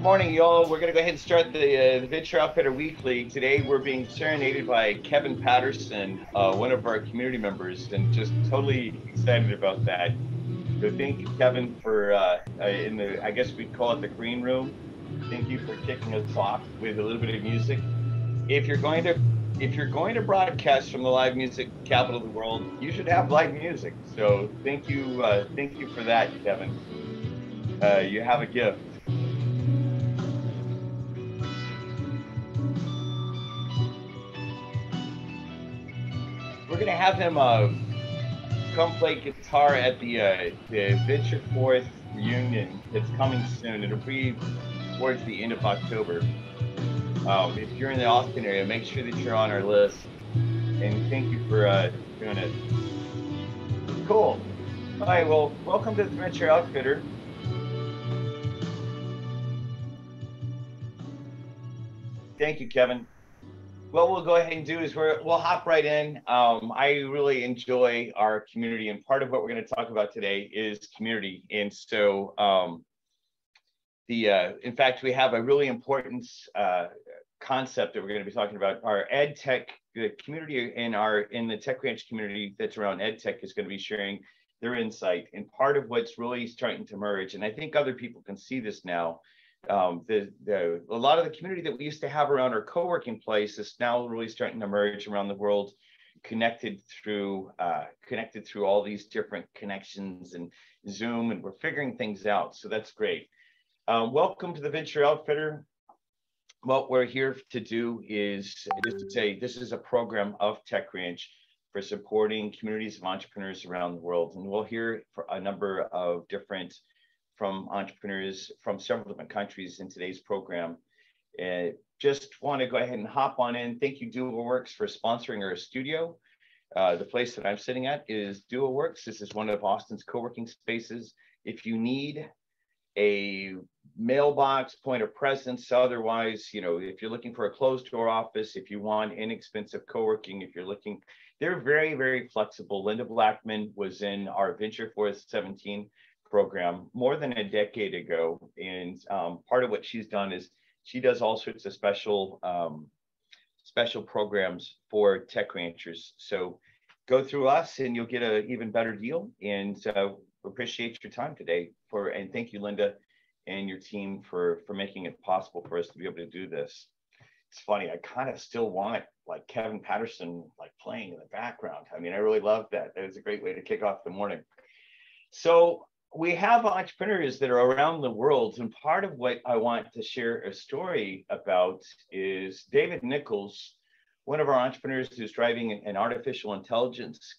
morning, y'all. We're going to go ahead and start the Venture Outfitter Weekly. Today, we're being serenaded by Kevin Patterson, one of our community members, and just totally excited about that. So, thank you, Kevin, for I guess we'd call it the green room. Thank you for kicking us off with a little bit of music. If you're going to if you're going to broadcast from the live music capital of the world, you should have live music. So, thank you for that, Kevin. You have a gift. We're gonna have him come play guitar at the Venture Forth reunion that's coming soon. It'll be towards the end of October. If you're in the Austin area, make sure that you're on our list. And thank you for doing it. Cool. All right. Well, welcome to the Venture Outfitter. Thank you, Kevin. What we'll go ahead and do is we'll hop right in. I really enjoy our community, and part of what we're going to talk about today is community. And so, in fact, we have a really important concept that we're going to be talking about. Our EdTech, the community in the Tech Ranch community that's around EdTech is going to be sharing their insight. And part of what's really starting to emerge, and I think other people can see this now. A lot of the community that we used to have around our co-working place is now really starting to emerge around the world, connected through all these different connections and Zoom, and we're figuring things out. So that's great. Welcome to the Venture Outfitter. What we're here to do is just to say this is a program of Tech Ranch for supporting communities of entrepreneurs around the world, and we'll hear for a number of different from entrepreneurs from several different countries in today's program. Just want to go ahead and hop on in. Thank you, DualWorks, for sponsoring our studio. The place that I'm sitting at is DualWorks. This is one of Austin's co-working spaces. If you need a mailbox, point of presence, otherwise, if you're looking for a closed door office, if you want inexpensive co-working, if you're looking, they're very, very flexible. Linda Blackman was in our Venture Forth 17 program more than a decade ago, and part of what she's done is she does all sorts of special programs for tech ranchers. So go through us and you'll get an even better deal. And appreciate your time today, and thank you, Linda, and your team for making it possible for us to be able to do this. It's funny, I kind of still want like Kevin Patterson like playing in the background. I mean, I really love that. That was a great way to kick off the morning. So we have entrepreneurs that are around the world, and part of what I want to share a story about is David Nichols, one of our entrepreneurs who's driving an artificial intelligence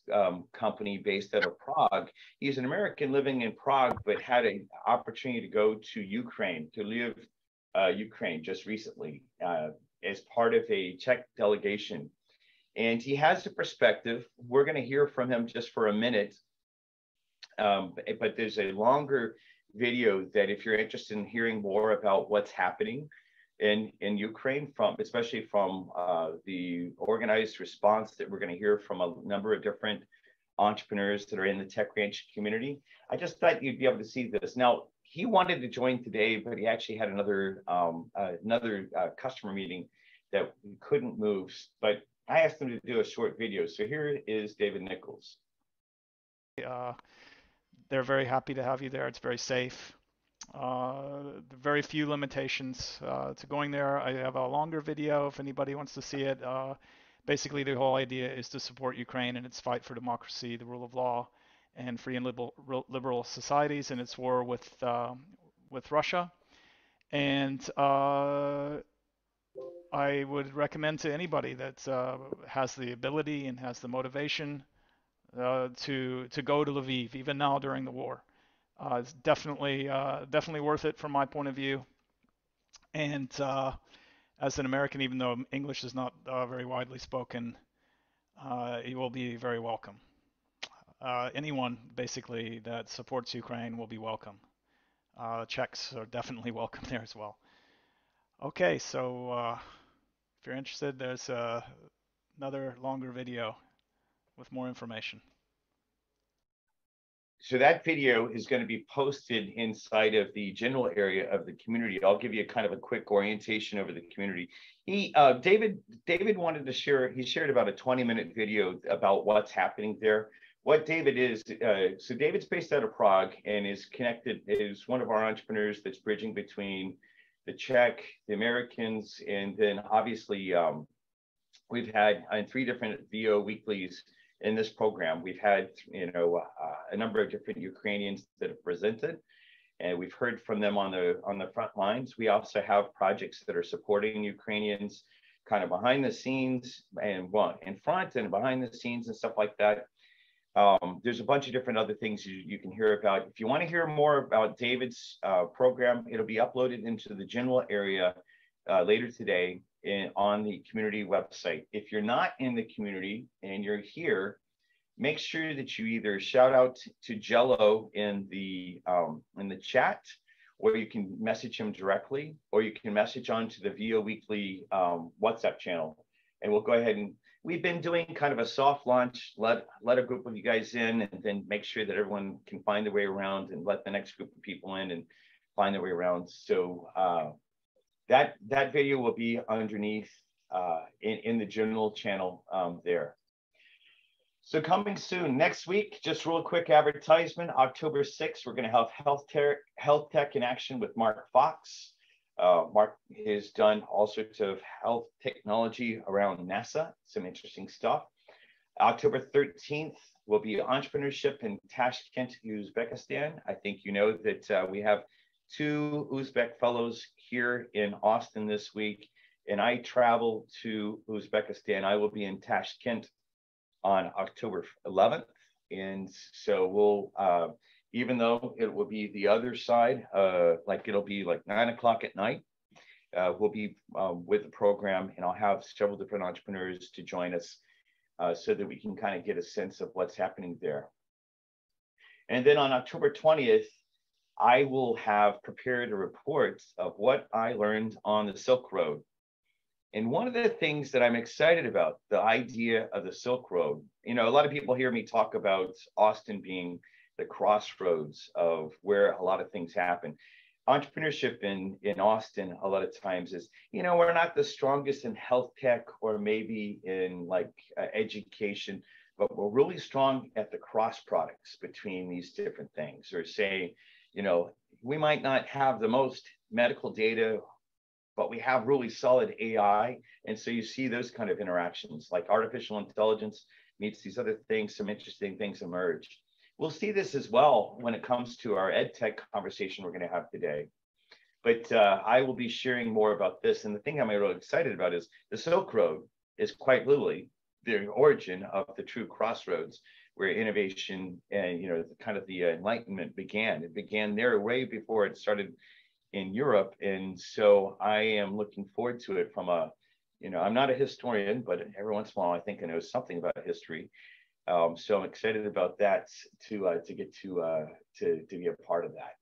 company based out of Prague. He's an American living in Prague, but had an opportunity to go to Ukraine, to live Ukraine just recently as part of a Czech delegation. And he has a perspective. We're going to hear from him just for a minute. But there's a longer video that if you're interested in hearing more about what's happening in Ukraine, especially from the organized response that we're going to hear from a number of different entrepreneurs that are in the Tech Ranch community. I just thought you'd be able to see this. Now, he wanted to join today, but he actually had another customer meeting that we couldn't move. But I asked him to do a short video. So here is David Nichols. They're very happy to have you there. It's very safe. Very few limitations to going there. I have a longer video if anybody wants to see it. Basically, the whole idea is to support Ukraine in its fight for democracy, the rule of law, and free and liberal societies in its war with Russia. And I would recommend to anybody that has the ability and has the motivation to go to Lviv, even now during the war. It's definitely worth it from my point of view. And as an American, even though English is not very widely spoken, you will be very welcome. Anyone basically that supports Ukraine will be welcome. Czechs are definitely welcome there as well. Okay, so if you're interested, there's another longer video with more information. so that video is going to be posted inside of the general area of the community. I'll give you a kind of a quick orientation over the community. David wanted to share, he shared about a 20-minute video about what's happening there. What David is, so David's based out of Prague and is one of our entrepreneurs that's bridging between the Czech, the Americans, and then obviously we've had 3 different VO weeklies in this program. We've had, a number of different Ukrainians that have presented, and we've heard from them on the front lines. We also have projects that are supporting Ukrainians kind of behind the scenes and in front and behind the scenes and stuff like that. There's a bunch of different other things you can hear about. If you want to hear more about David's program, it'll be uploaded into the general area later today on the community website. If you're not in the community and you're here, make sure that you either shout out to Jello in the chat, or you can message him directly, or you can message onto the VO Weekly WhatsApp channel, and we'll go ahead and we've been doing kind of a soft launch, let a group of you guys in, and then make sure that everyone can find their way around, and let the next group of people in and find their way around. So that video will be underneath in the general channel there. So coming soon, next week, just real quick advertisement, October 6th, we're going to have Health Tech in Action with Mark Fox. Mark has done all sorts of health technology around NASA, some interesting stuff. October 13th will be entrepreneurship in Tashkent, Uzbekistan. I think you know that we have 2 Uzbek fellows here in Austin this week, and I travel to Uzbekistan. I will be in Tashkent on October 11th. And so we'll, even though it will be the other side, it'll be like 9 o'clock at night, we'll be with the program, and I'll have several different entrepreneurs to join us so that we can kind of get a sense of what's happening there. And then on October 20th, I will have prepared a report of what I learned on the Silk Road. And one of the things that I'm excited about, the idea of the Silk Road, a lot of people hear me talk about Austin being the crossroads of where a lot of things happen. Entrepreneurship in Austin, a lot of times is, we're not the strongest in health tech or maybe in education, but we're really strong at the cross products between these different things. Or say, we might not have the most medical data, but we have really solid AI. And so you see those kind of interactions, like artificial intelligence meets these other things, some interesting things emerge. We'll see this as well when it comes to our EdTech conversation we're going to have today. But I will be sharing more about this. And the thing I'm really excited about is the Silk Road is quite literally the origin of the true crossroads where innovation and, kind of the Enlightenment began. It began there way before it started in Europe. And so I am looking forward to it from I'm not a historian, but every once in a while I think I know something about history. So I'm excited about that to get to be a part of that.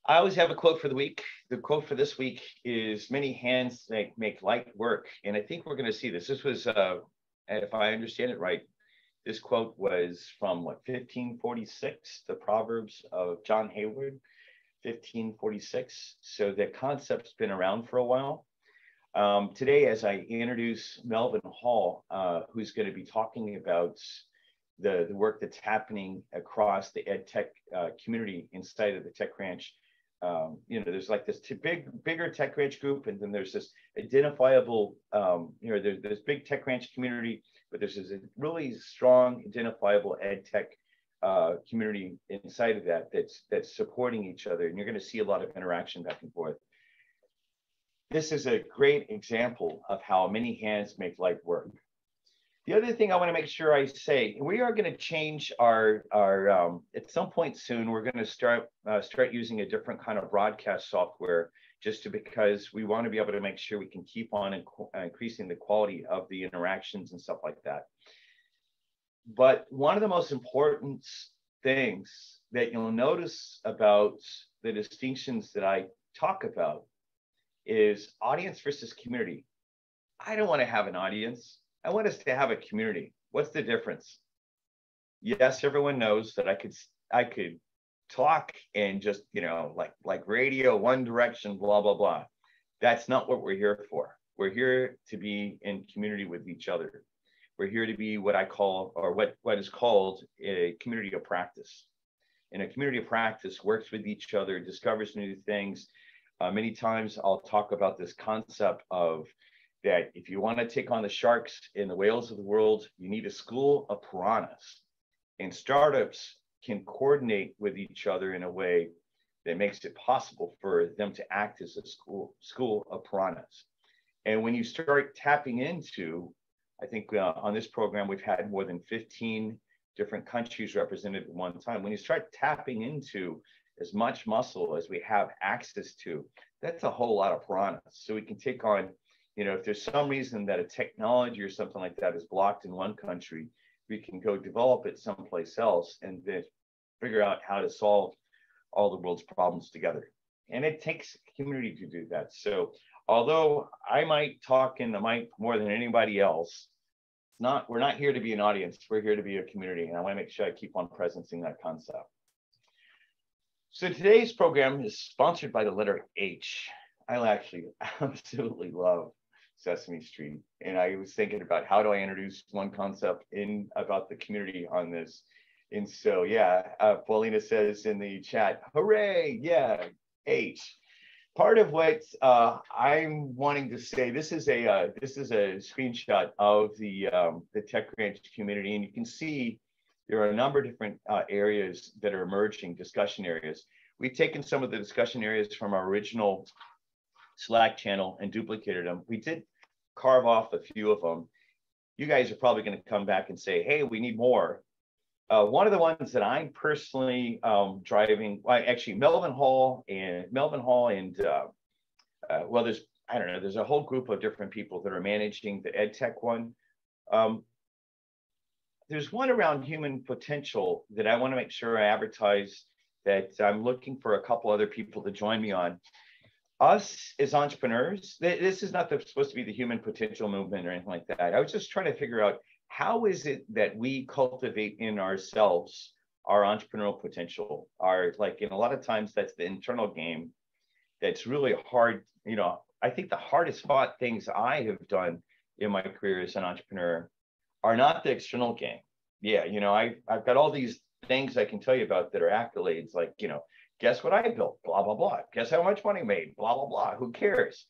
I always have a quote for the week. The quote for this week is, "Many hands make light work." And I think we're going to see this. This was, if I understand it right, this quote was from 1546, the Proverbs of John Hayward, 1546. So the concept's been around for a while. Today, as I introduce Melvin Hall, who's going to be talking about the work that's happening across the EdTech community inside of the Tech Ranch, there's this bigger Tech Ranch group, and then there's this identifiable, there's this big Tech Ranch community, but there's this really strong identifiable EdTech community inside of that's supporting each other, and you're going to see a lot of interaction back and forth. This is a great example of how many hands make light work. The other thing I want to make sure I say, we are going to change our at some point soon, we're going to start using a different kind of broadcast software, because we want to be able to make sure we can keep on increasing the quality of the interactions and stuff like that. But one of the most important things that you'll notice about the distinctions that I talk about is audience versus community. I don't want to have an audience. I want us to have a community. What's the difference? yes, everyone knows that I could talk and just, like radio, one direction, blah, blah, blah. That's not what we're here for. We're here to be in community with each other. We're here to be what I call, or what is called, a community of practice. And a community of practice works with each other, discovers new things. Many times I'll talk about this concept of that if you want to take on the sharks and the whales of the world, you need a school of piranhas. And startups can coordinate with each other in a way that makes it possible for them to act as a school of piranhas. And when you start tapping into, I think on this program, we've had more than 15 different countries represented at one time. When you start tapping into as much muscle as we have access to, that's a whole lot of piranhas. So we can take on, if there's some reason that a technology or something like that is blocked in one country, we can go develop it someplace else and then figure out how to solve all the world's problems together. And it takes community to do that. So although I might talk in the mic more than anybody else, we're not here to be an audience. We're here to be a community. And I want to make sure I keep on presencing that concept. So today's program is sponsored by the letter H. I actually absolutely love Sesame Street. And I was thinking about how do I introduce one concept about the community on this. And so, Paulina says in the chat, hooray, yeah, H. Part of what I'm wanting to say, this is a screenshot of the Tech Ranch community, and you can see there are a number of different areas that are emerging, discussion areas. We've taken some of the discussion areas from our original Slack channel and duplicated them. We did carve off a few of them. You guys are probably going to come back and say, hey, we need more. One of the ones that I'm personally driving, actually Melvin Hall and there's a whole group of different people that are managing the EdTech one. There's one around human potential that I want to make sure I advertise that I'm looking for a couple other people to join me on. Us as entrepreneurs, this is not supposed to be the human potential movement or anything like that. I was just trying to figure out how is it that we cultivate in ourselves our entrepreneurial potential? A lot of times that's the internal game that's really hard. I think the hardest fought things I have done in my career as an entrepreneur are not the external game. Yeah, I've got all these things I can tell you about that are accolades, like, guess what I built, blah, blah, blah. Guess how much money I made, blah, blah, blah. Who cares?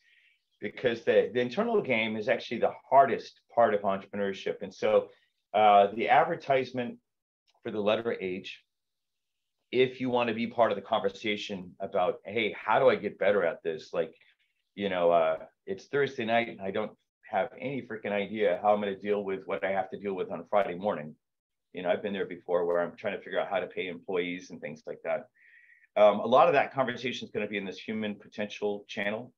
Because the internal game is actually the hardest part of entrepreneurship. And so the advertisement for the letter H, if you want to be part of the conversation about, hey, how do I get better at this? It's Thursday night and I don't have any freaking idea how I'm going to deal with what I have to deal with on Friday morning. I've been there before where I'm trying to figure out how to pay employees and things like that. A lot of that conversation is going to be in this human potential channel.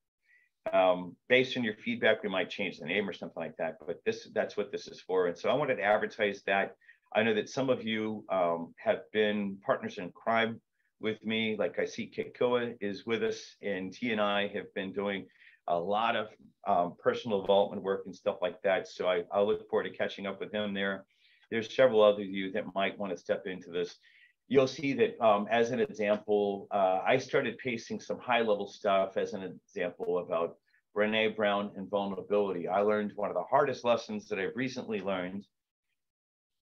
Based on your feedback, we might change the name or something like that, but that's what this is for. And so I wanted to advertise that. I know that some of you have been partners in crime with me. Like I see Kikoa is with us, and T and I have been doing a lot of personal development work and stuff like that. So I look forward to catching up with him there. There's several other of you that might want to step into this. You'll see that as an example, I started pasting some high-level stuff as an example about Brené Brown and vulnerability. I learned one of the hardest lessons that I've recently learned,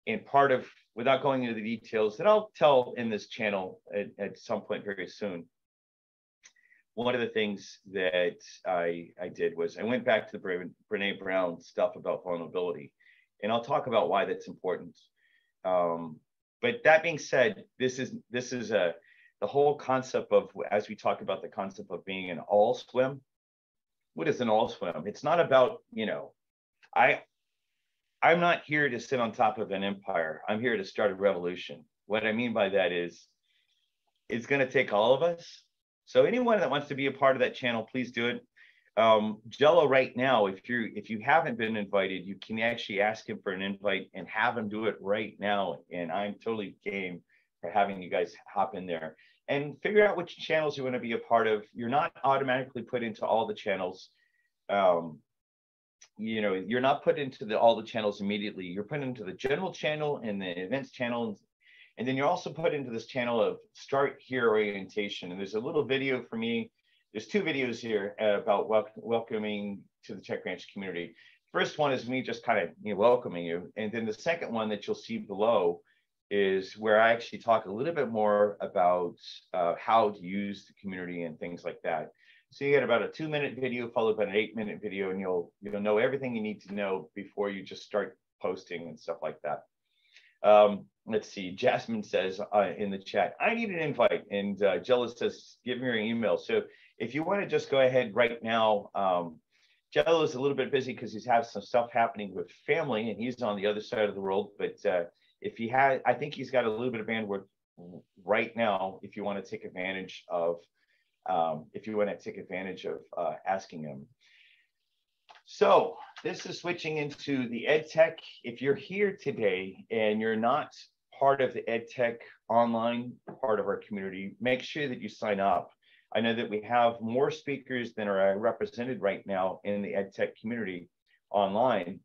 and part of, without going into the details, that I'll tell in this channel at some point very soon. One of the things that I did was I went back to the Brené Brown stuff about vulnerability, and I'll talk about why that's important. But that being said, this is the whole concept of, as we talk about the concept of being an all swim. What is an all swim? It's not about, I'm not here to sit on top of an empire. I'm here to start a revolution. What I mean by that is it's going to take all of us. So anyone that wants to be a part of that channel, please do it. Jello right now, if you haven't been invited, you can actually ask him for an invite and have him do it right now. And I'm totally game for having you guys hop in there and figure out which channels you want to be a part of. You're not automatically put into all the channels. you're not put into all the channels immediately. You're put into the general channel and the events channel. And then you're also put into this channel of start here orientation. And there's a little video for me. There's two videos here about welcoming to the Tech Ranch community. First one is me just kind of welcoming you. And then the second one that you'll see below is where I actually talk a little bit more about how to use the community and things like that. So you get about a 2-minute video followed by an 8-minute video, and you'll know everything you need to know before you just start posting and stuff like that. Let's see. Jasmine says in the chat, I need an invite. And Jello says, give me your email. So if you want to just go ahead right now, Jello is a little bit busy because he's had some stuff happening with family and he's on the other side of the world. But if he had, I think he's got a little bit of bandwidth right now if you want to take advantage of, asking him. So this is switching into the EdTech. If you're here today and you're not part of the EdTech online part of our community, make sure that you sign up. I know that we have more speakers than are represented right now in the EdTech community online.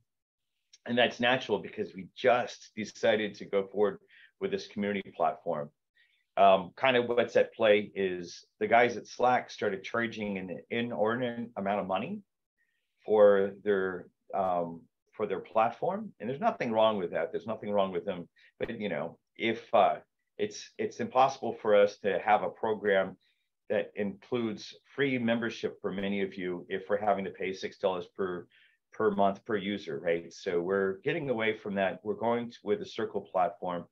And that's natural because we just decided to go forward with this community platform. Kind of what's at play is the guys at Slack started charging an inordinate amount of money for their platform, and there's nothing wrong with that. There's nothing wrong with them, but if it's impossible for us to have a program that includes free membership for many of you if we're having to pay $6 per month per user, right? So we're getting away from that. We're going with the Circle platform.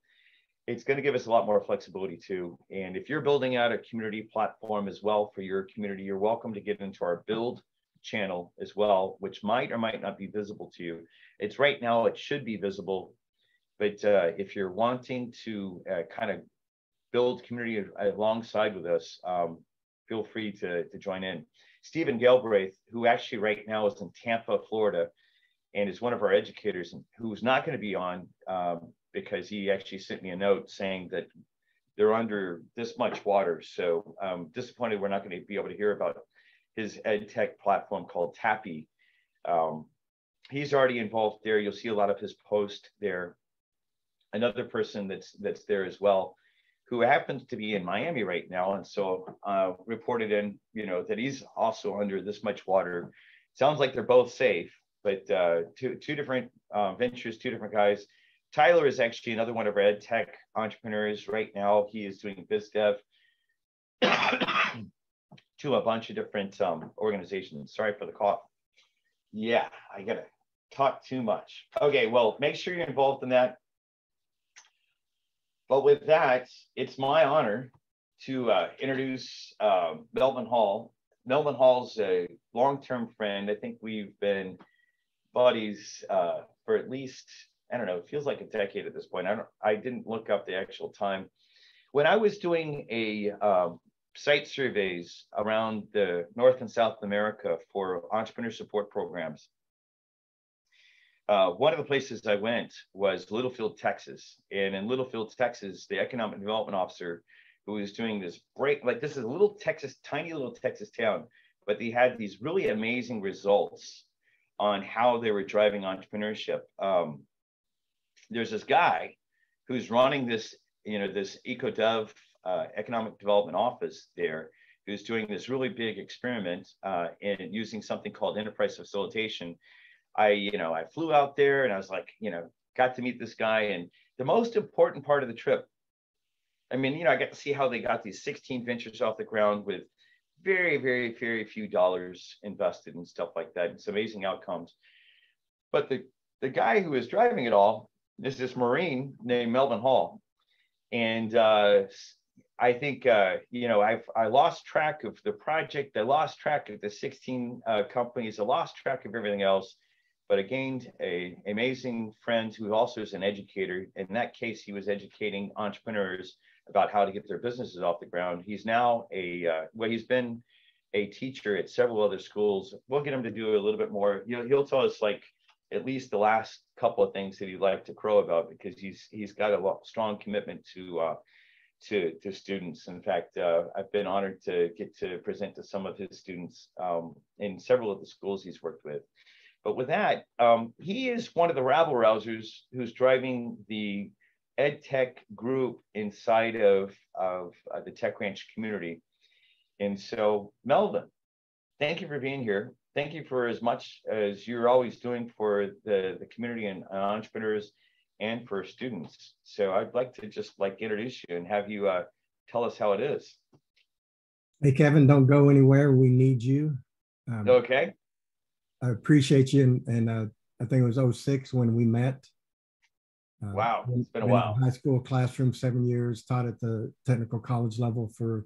It's going to give us a lot more flexibility too. And if you're building out a community platform as well for your community, you're welcome to get into our build channel as well, which might or might not be visible to you. It's right now, it should be visible, but if you're wanting to kind of build community alongside with us, feel free to join in. Stephen Galbraith, who actually right now is in Tampa, Florida, and is one of our educators, who's not going to be on because he actually sent me a note saying that they're under this much water. So I'm disappointed we're not going to be able to hear about his EdTech platform called Tappy. He's already involved there. You'll see a lot of his posts there. Another person that's there as well, who happens to be in Miami right now, and so reported in, that he's also under this much water. Sounds like they're both safe, but two different ventures, two different guys. Tyler is actually another one of our EdTech entrepreneurs right now. He is doing biz dev to a bunch of different organizations. Sorry for the cough. Yeah, I gotta talk too much. Okay, well, make sure you're involved in that. But with that, it's my honor to introduce Melvin Hall. Melvin Hall's a long-term friend. I think we've been buddies for at least, I don't know, it feels like a decade at this point. I didn't look up the actual time. When I was doing a site surveys around the North and South America for entrepreneur support programs, one of the places I went was Littlefield, Texas. And in Littlefield, Texas, the economic development officer who was doing this this is a little Texas, tiny little Texas town, but they had these really amazing results on how they were driving entrepreneurship. There's this guy who's running this, this EcoDev economic development office there, who's doing this really big experiment and using something called enterprise facilitation. I flew out there and I was like, got to meet this guy. And the most important part of the trip, I got to see how they got these 16 ventures off the ground with very, very, very few dollars invested and stuff like that. It's amazing outcomes. But the guy who was driving it all is this Marine named Melvin Hall. And I think, I lost track of the project. I lost track of the 16 companies. I lost track of everything else. But I gained an amazing friend who also is an educator. In that case, he was educating entrepreneurs about how to get their businesses off the ground. He's now he's been a teacher at several other schools. We'll get him to do a little bit more. He'll tell us at least the last couple of things that he'd like to crow about, because he's got a strong commitment to students. In fact, I've been honored to get to present to some of his students in several of the schools he's worked with. But with that, he is one of the rabble rousers who's driving the EdTech group inside of the Tech Ranch community. And so, Melvin, thank you for being here. Thank you for as much as you're always doing for the community and entrepreneurs and for students. So I'd like to just introduce you and have you tell us how it is. Hey, Kevin, don't go anywhere. We need you. Okay. I appreciate you. And I think it was 2006 when we met. Wow, it's been a while. In high school classroom, 7 years, taught at the technical college level for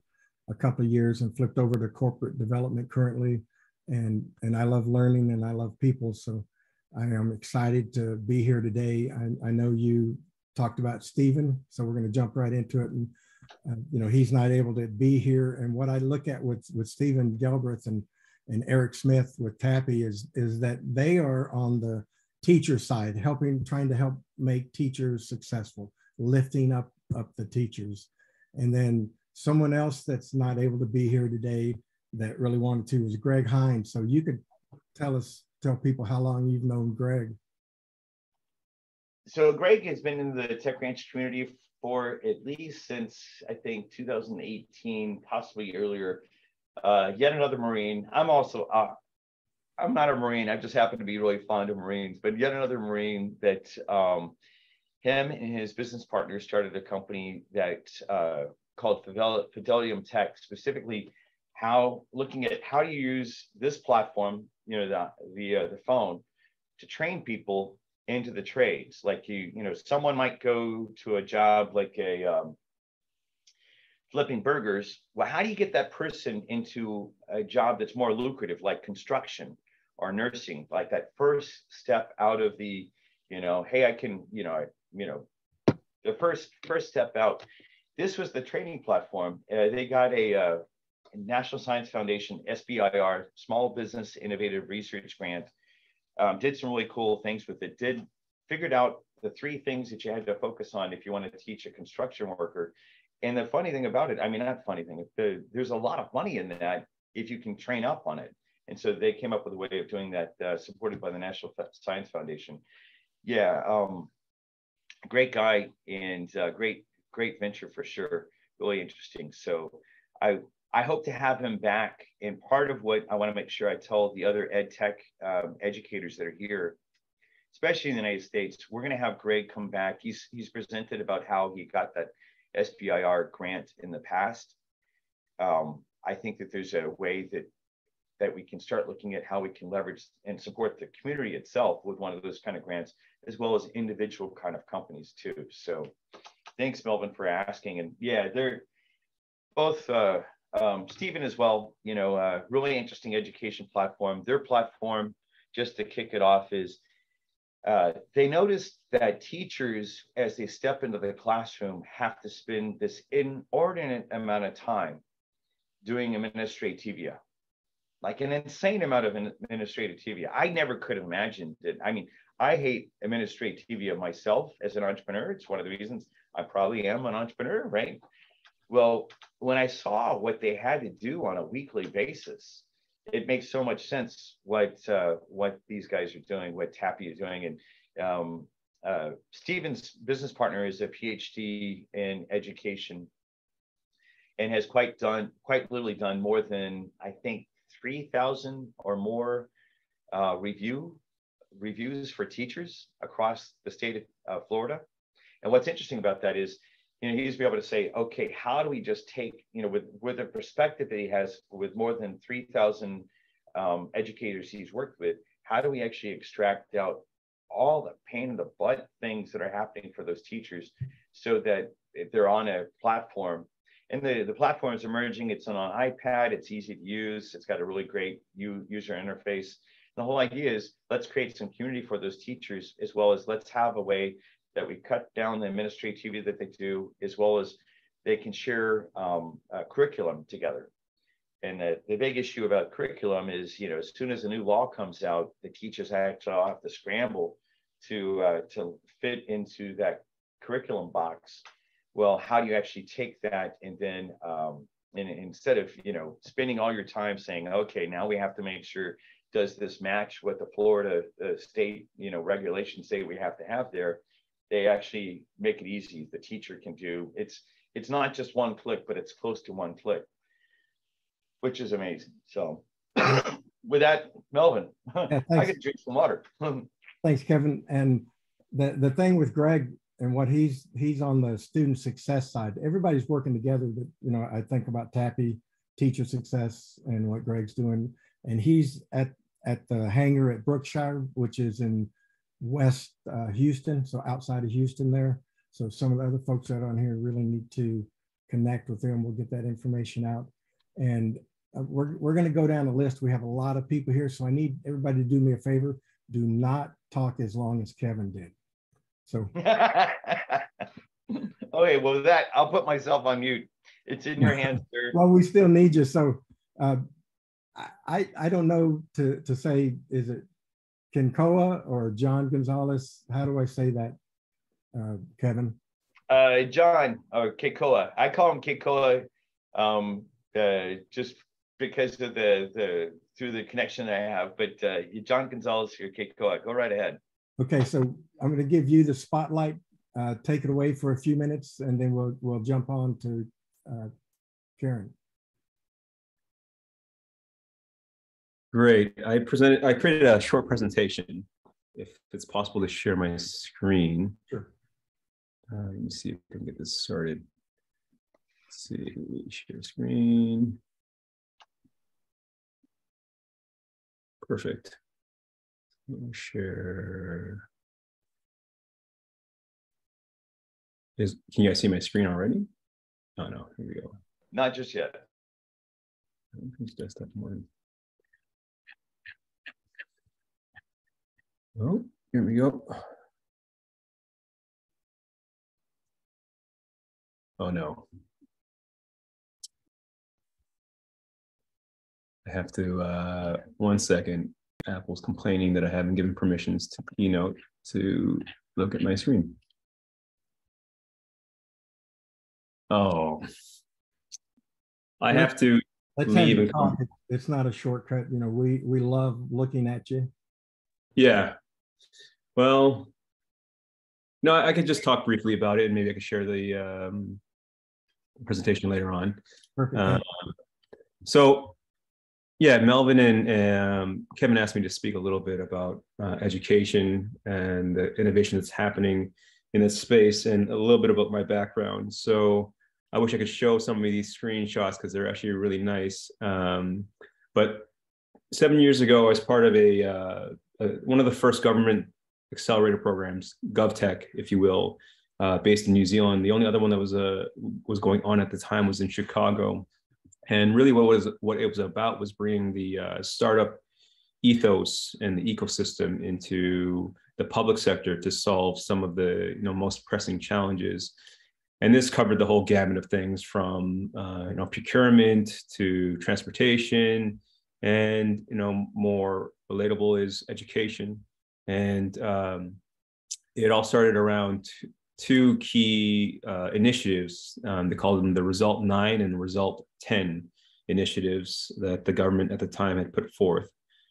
a couple of years and flipped over to corporate development currently. And I love learning and I love people. So I am excited to be here today. I know you talked about Stephen, so we're going to jump right into it. And he's not able to be here. And what I look at with Stephen Gelbreth and Eric Smith with Tappy is that they are on the teacher side, trying to help make teachers successful, lifting up the teachers. And then someone else that's not able to be here today that really wanted to is Greg Hines. So you could tell people how long you've known Greg. So Greg has been in the Tech Ranch community for at least since, I think, 2018, possibly earlier. Yet another Marine. I'm not a Marine. I just happen to be really fond of Marines, but yet another Marine that him and his business partner started a company that called Fidelium Tech, specifically looking at how to use this platform, the phone, to train people into the trades. Like someone might go to a job like flipping burgers. Well, how do you get that person into a job that's more lucrative, like construction or nursing, like that first step out of the, hey, I can, the first step out. This was the training platform. They got a National Science Foundation, SBIR, Small Business Innovative Research Grant. Did some really cool things with it. Figured out the 3 things that you had to focus on if you want to teach a construction worker. And the funny thing about it, not funny thing, there's a lot of money in that if you can train up on it. And so they came up with a way of doing that, supported by the National Science Foundation. Yeah, great guy and great venture for sure. Really interesting. So I hope to have him back. And part of what I want to make sure I tell the other EdTech educators that are here, especially in the United States, we're going to have Greg come back. He's presented about how he got that SBIR grant in the past. I think that there's a way that we can start looking at how we can leverage and support the community itself with one of those kind of grants, as well as individual kind of companies too. So thanks, Melvin, for asking. And yeah, they're both, Stephen as well, really interesting education platform. Their platform, just to kick it off, is they noticed that teachers, as they step into the classroom, have to spend this inordinate amount of time doing administrativia, like an insane amount of administrativia. I never could have imagined it. I hate administrativia myself as an entrepreneur. It's one of the reasons I probably am an entrepreneur, right? Well, when I saw what they had to do on a weekly basis, it makes so much sense what these guys are doing, what Tappy is doing. And Stephen's business partner is a PhD in education and has quite literally done more than, I think, 3,000 or more reviews for teachers across the state of Florida. And what's interesting about that is, he's be able to say, okay, how do we just take, with the perspective that he has with more than 3,000 educators he's worked with, how do we actually extract out all the pain in the butt things that are happening for those teachers so that if they're on a platform, and the platform is emerging, it's on an iPad, it's easy to use, it's got a really great user interface. The whole idea is let's create some community for those teachers, as well as let's have a way that we cut down the administrativity that they do, as well as they can share curriculum together. And the big issue about curriculum is, as soon as a new law comes out, the teachers actually have to scramble to fit into that curriculum box. Well, how do you actually take that and then, and instead of, spending all your time saying, okay, now we have to make sure does this match what the Florida state, regulations say we have to have there, they actually make it easy. The teacher can do it's not just one click, but it's close to one click, which is amazing. So with that, Melvin, Yeah, I can drink some water. Thanks, Kevin. And the thing with Greg and what he's on the student success side, everybody's working together. That, I think about TAPI, teacher success, and what Greg's doing. And he's at the hangar at Brookshire, which is in West Houston, so outside of Houston there. So some of the other folks that are on here really need to connect with them. We'll get that information out. And we're going to go down the list. We have a lot of people here, so I need everybody to do me a favor. Do not talk as long as Kevin did. So. Okay, well, that I'll put myself on mute. It's in your hands, sir. Well, we still need you. So I don't know to say, is it Kinkoa or John Gonzalez? How do I say that, Kevin? John, or Kikoa. I call him Kikoa just because of through the connection I have. But John Gonzalez here, Kikoa. Go right ahead. Okay, so I'm going to give you the spotlight. Take it away for a few minutes, and then we'll jump on to Karen. Great. I created a short presentation. If it's possible to share my screen. Sure. Let me see if I can get this started. Let's see, share screen. Perfect. Share. Can you guys see my screen already? Oh no, here we go. Not just yet. Desktop mode. Oh, here we go. Oh no. I have to, 1 second. Apple's complaining that I haven't given permissions to Keynote to look at my screen. Oh, I have to leave and come. It's not a shortcut. We love looking at you. Yeah. Well, no, I could just talk briefly about it, and maybe I could share the presentation later on. Perfect. So, yeah, Melvin and Kevin asked me to speak a little bit about education and the innovation that's happening in this space, and a little bit about my background. So I wish I could show some of these screenshots because they're actually really nice. But 7 years ago, I was part of one of the first government accelerator programs, GovTech, if you will, based in New Zealand. The only other one that was going on at the time was in Chicago. And really what it was about was bringing the startup ethos and the ecosystem into the public sector to solve some of the most pressing challenges. And this covered the whole gamut of things from procurement to transportation, and more relatable is education. And it all started around two key initiatives. They called them the Result 9 and Result 10 initiatives that the government at the time had put forth.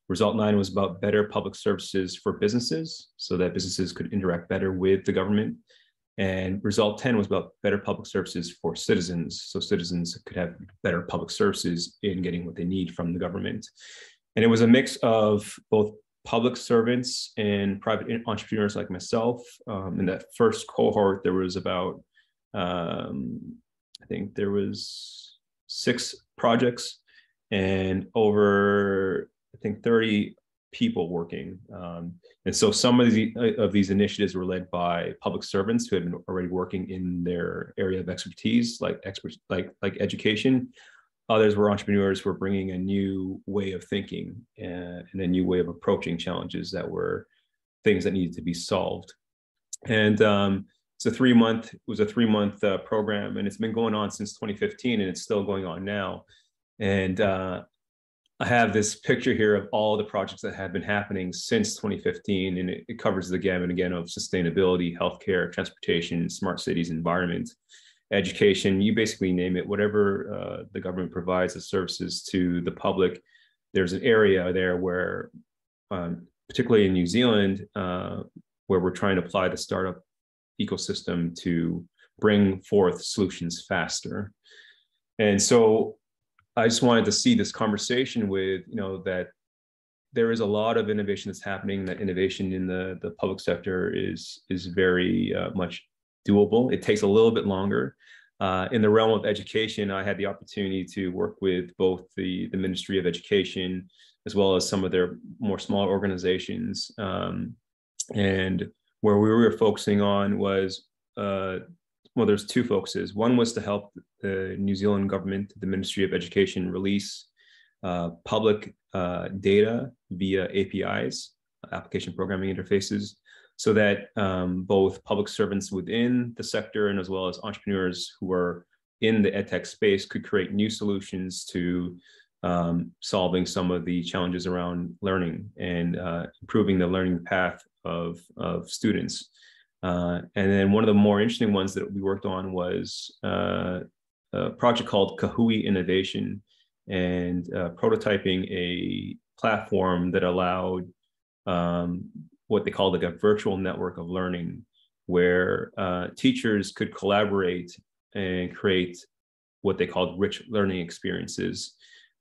Result 9 was about better public services for businesses so that businesses could interact better with the government. And Result 10 was about better public services for citizens, so citizens could have better public services in getting what they need from the government. And it was a mix of both public servants and private entrepreneurs like myself. In that first cohort, there was about, I think there was 6 projects and over, I think 30 people working. And so some of these initiatives were led by public servants who had been already working in their area of expertise, like education. Others were entrepreneurs who were bringing a new way of thinking and a new way of approaching challenges that were things that needed to be solved. And it was a 3-month program, and it's been going on since 2015, and it's still going on now. And I have this picture here of all the projects that have been happening since 2015, and it covers the gamut again of sustainability, healthcare, transportation, smart cities, environment, education, you basically name it, whatever the government provides as services to the public. there's an area there where, particularly in New Zealand, where we're trying to apply the startup ecosystem to bring forth solutions faster. And so I just wanted to see this conversation with, that there is a lot of innovation that's happening, that innovation in the public sector is very much doable. It takes a little bit longer. In the realm of education, I had the opportunity to work with both the Ministry of Education as well as some of their more smaller organizations. And where we were focusing on was, well, there's two focuses. One was to help the New Zealand government, the Ministry of Education, release public data via APIs, application programming interfaces, so that both public servants within the sector and as well as entrepreneurs who are in the EdTech space could create new solutions to solving some of the challenges around learning and improving the learning path of students. And then one of the more interesting ones that we worked on was a project called Kahui Innovation, and prototyping a platform that allowed what they call like a virtual network of learning, where teachers could collaborate and create what they called rich learning experiences.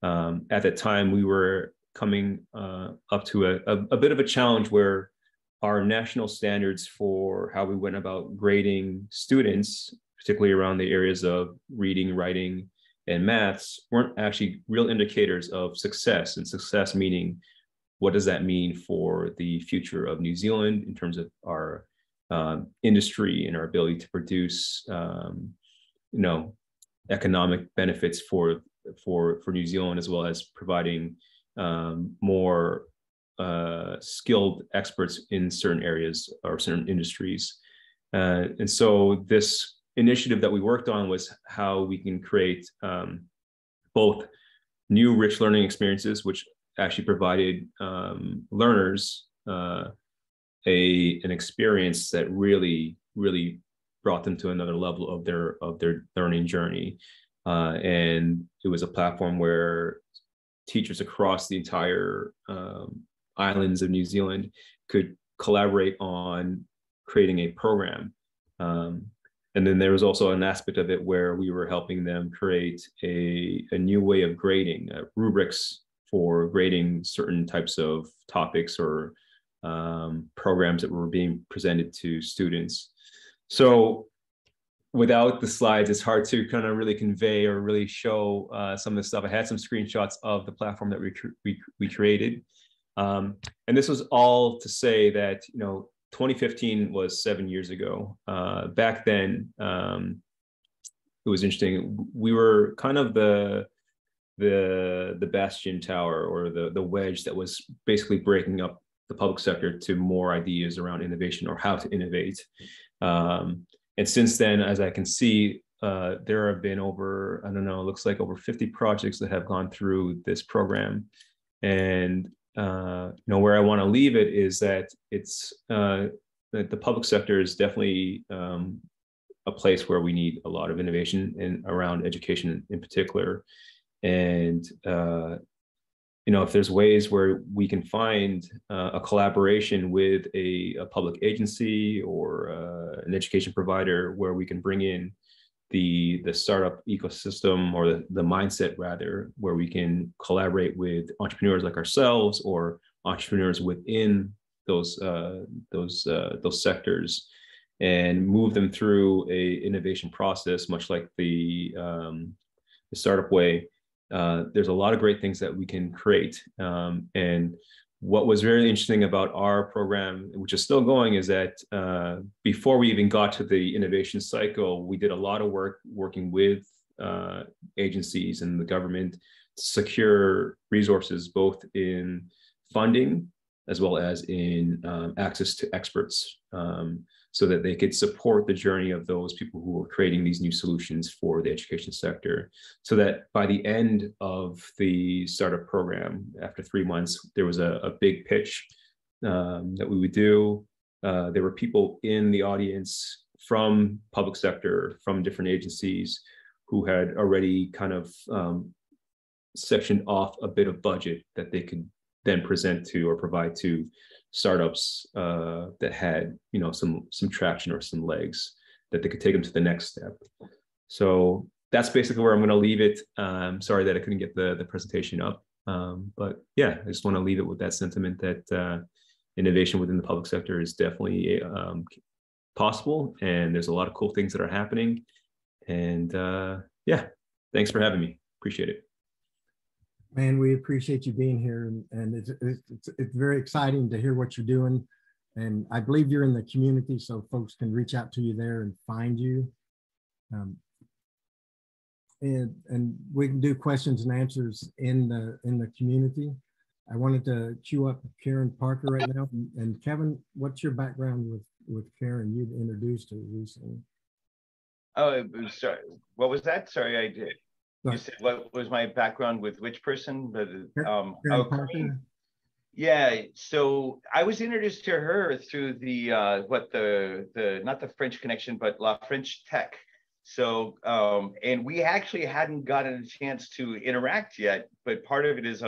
At that time, we were coming up to a bit of a challenge where our national standards for how we went about grading students, particularly around the areas of reading, writing, and maths, weren't actually real indicators of success. And success meaning, what does that mean for the future of New Zealand in terms of our industry and our ability to produce, economic benefits for New Zealand, as well as providing more skilled experts in certain areas or certain industries. And so this initiative that we worked on was how we can create both new rich learning experiences, which actually provided learners an experience that really brought them to another level of their learning journey. And it was a platform where teachers across the entire islands of New Zealand could collaborate on creating a program. And then there was also an aspect of it where we were helping them create a new way of grading, rubrics for grading certain types of topics or programs that were being presented to students. So without the slides, it's hard to kind of really convey or really show some of the stuff. I had some screenshots of the platform that we created. And this was all to say that, 2015 was 7 years ago. Back then, it was interesting. We were kind of the bastion tower, or the wedge that was basically breaking up the public sector to more ideas around innovation or how to innovate. And since then, as I can see, there have been over, it looks like over 50 projects that have gone through this program. And where I want to leave it is that it's that the public sector is definitely a place where we need a lot of innovation and around education in particular. And if there's ways where we can find a collaboration with a public agency or an education provider, where we can bring in the startup ecosystem, or the mindset rather, where we can collaborate with entrepreneurs like ourselves or entrepreneurs within those sectors, and move them through a innovation process, much like the startup way. There's a lot of great things that we can create. And what was very interesting about our program, which is still going, is that before we even got to the innovation cycle, we did a lot of work working with agencies and the government to secure resources, both in funding as well as in access to experts, so that they could support the journey of those people who were creating these new solutions for the education sector. So that by the end of the startup program, after 3 months, there was a big pitch that we would do. There were people in the audience from public sector, from different agencies, who had already kind of sectioned off a bit of budget that they could then present to or provide to startups that had, you know, some traction or some legs that they could take them to the next step. So that's basically where I'm going to leave it. Sorry that I couldn't get the presentation up, but yeah, I just want to leave it with that sentiment that innovation within the public sector is definitely possible, and there's a lot of cool things that are happening. And yeah, thanks for having me. Appreciate it. Man, we appreciate you being here, and it's very exciting to hear what you're doing. And I believe you're in the community, so folks can reach out to you there and find you. And we can do questions and answers in the community. I wanted to queue up Karen Parker right now. And Kevin, what's your background with Karen? You'd introduced her recently. Oh, sorry. What was that? Sorry, I did. Right. You said what was my background with which person? Karen Parker. Yeah, so I was introduced to her through the not the French connection, but La French Tech. So and we actually hadn't gotten a chance to interact yet, but part of it is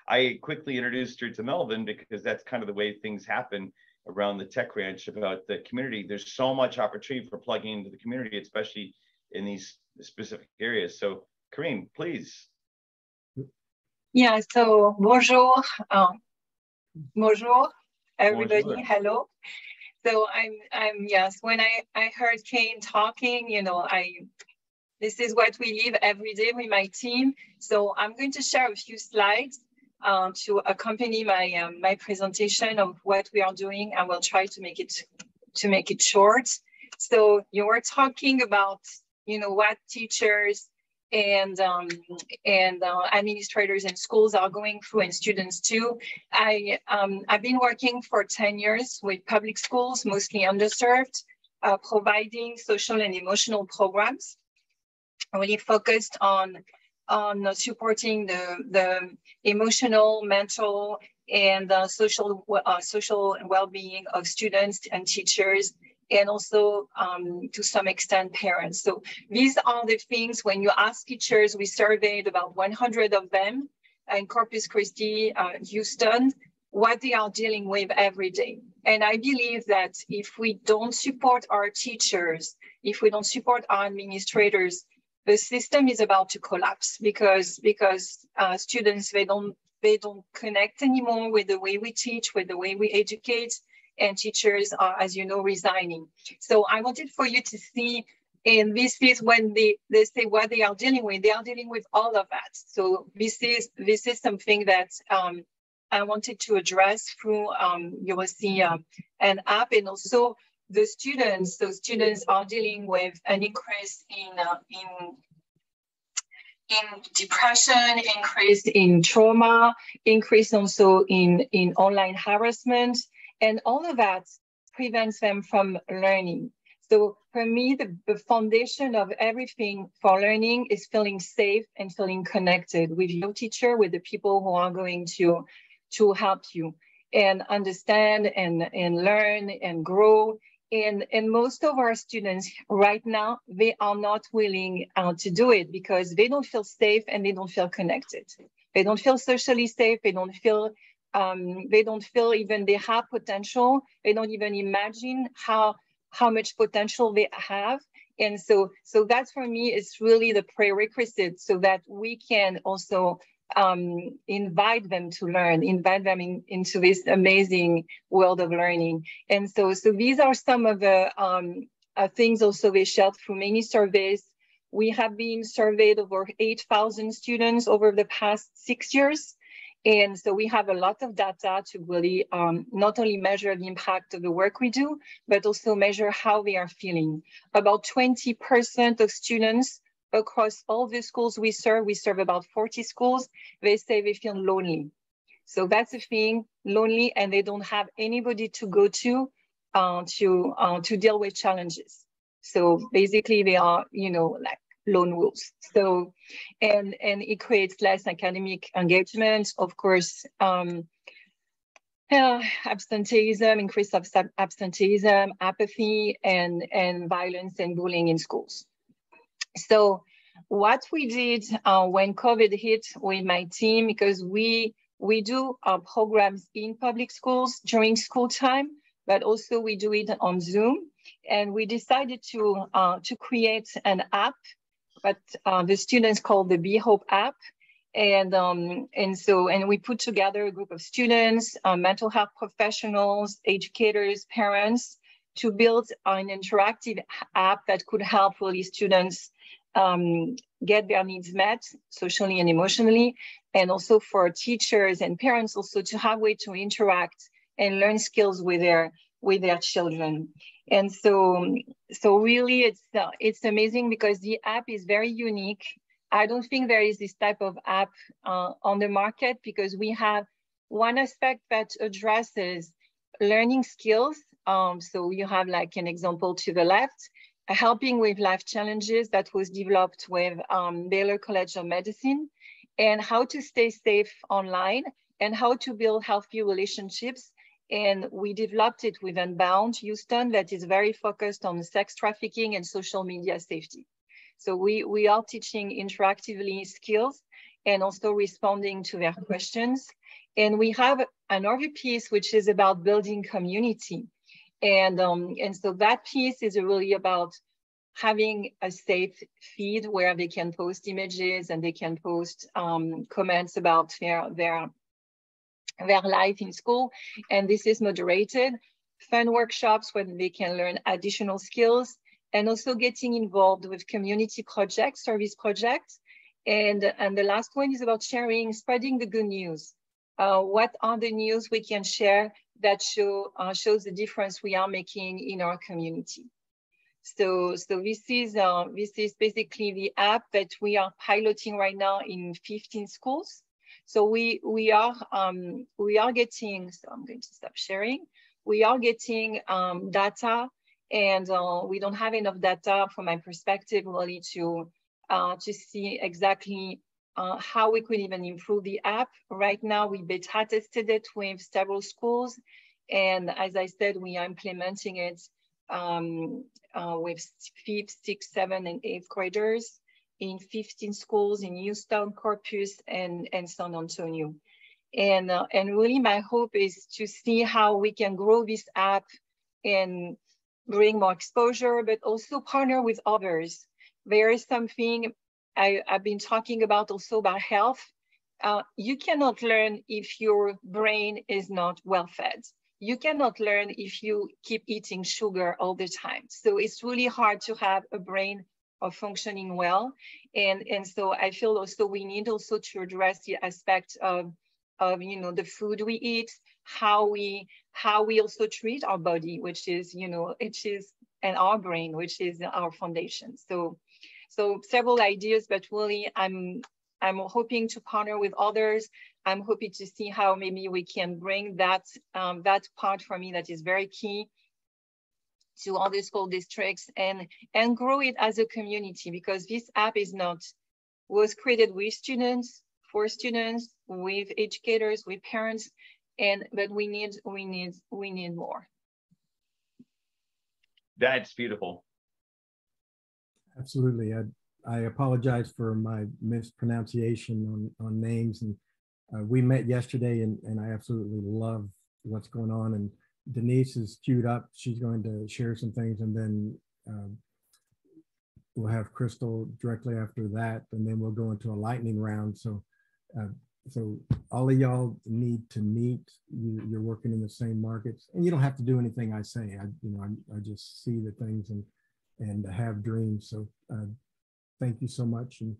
I quickly introduced her to Melvin because that's kind of the way things happen around the Tech Ranch about the community. There's so much opportunity for plugging into the community, especially in these specific areas. So Kareem, please. Yeah, so bonjour, bonjour, everybody, bonjour. Hello. So I'm yes, when I heard Kane talking, you know, this is what we live every day with my team. So I'm going to share a few slides to accompany my presentation of what we are doing. I will try to make it short. So you were talking about, you know, what teachers and administrators in schools are going through, and students too. I've been working for 10 years with public schools, mostly underserved, providing social and emotional programs, really focused on supporting the emotional, mental, and social well-being of students and teachers, and also to some extent parents. So these are the things, when you ask teachers, we surveyed about 100 of them in Corpus Christi, Houston, what they are dealing with every day. And I believe that if we don't support our teachers, if we don't support our administrators, the system is about to collapse because students, they don't connect anymore with the way we teach, with the way we educate, and teachers are, as you know, resigning. So I wanted for you to see, and this is when they say what they are dealing with. They are dealing with all of that. So this is something that I wanted to address through, you will see an app, and also the students. So students are dealing with an increase in depression, increase in trauma, increase also in online harassment. And all of that prevents them from learning. So for me, the foundation of everything for learning is feeling safe and feeling connected with your teacher, with the people who are going to help you and understand and learn and grow. And most of our students right now, they are not willing to do it because they don't feel safe and they don't feel connected. They don't feel socially safe. They don't feel even they have potential. They don't even imagine how much potential they have. And so that for me is really the prerequisite so that we can also invite them to learn, invite them into this amazing world of learning. And so these are some of the things also we shared through many surveys. We have been surveyed over 8,000 students over the past 6 years. And so we have a lot of data to really not only measure the impact of the work we do, but also measure how they are feeling. About 20% of students across all the schools we serve about 40 schools, they say they feel lonely. So that's the thing, lonely, and they don't have anybody to go to deal with challenges. So basically they are, you know, like lone wolves. So, and it creates less academic engagement, of course, absenteeism, increase of absenteeism, apathy, and violence and bullying in schools. So what we did when COVID hit with my team, because we do programs in public schools during school time, but also we do it on Zoom. And we decided to create an app, but the students called the Be Hope app. And we put together a group of students, mental health professionals, educators, parents, to build an interactive app that could help really students get their needs met socially and emotionally, and also for teachers and parents also to have a way to interact and learn skills with their children. And so really it's amazing because the app is very unique. I don't think there is this type of app on the market, because we have one aspect that addresses learning skills. So you have like an example to the left, helping with life challenges that was developed with Baylor College of Medicine, and how to stay safe online and how to build healthy relationships. And we developed it with Unbound Houston, that is very focused on sex trafficking and social media safety. So we are teaching interactively skills and also responding to their questions. And we have another piece which is about building community. And so that piece is really about having a safe feed where they can post images and they can post comments about their life in school. And this is moderated. Fun workshops where they can learn additional skills, and also getting involved with community projects, service projects. And the last one is about spreading the good news. What are the news we can share that shows the difference we are making in our community? So this is basically the app that we are piloting right now in 15 schools. So we are getting, so I'm going to stop sharing. We are getting data, and we don't have enough data from my perspective really to see exactly how we could even improve the app. Right now, we beta tested it with several schools. And as I said, we are implementing it with 5th, 6th, 7th, and 8th graders in 15 schools in Houston, Corpus, and San Antonio. And really my hope is to see how we can grow this app and bring more exposure, but also partner with others. There is something I've been talking about also about health. You cannot learn if your brain is not well fed. You cannot learn if you keep eating sugar all the time. So it's really hard to have a brain of functioning well. And so I feel also we need also to address the aspect of the food we eat, how we also treat our body, which is, and our brain, which is our foundation. So several ideas, but really I'm hoping to partner with others. I'm hoping to see how maybe we can bring that part for me that is very key to other school districts and grow it as a community, because this app was created with students, for students, with educators, with parents, but we need more. That's beautiful. Absolutely. I apologize for my mispronunciation on names, and we met yesterday, and I absolutely love what's going on. And Denise is queued up. She's going to share some things, and then we'll have Crystal directly after that, and then we'll go into a lightning round. So all of y'all need to meet. You're working in the same markets, and you don't have to do anything I say. I just see the things and have dreams. So thank you so much, and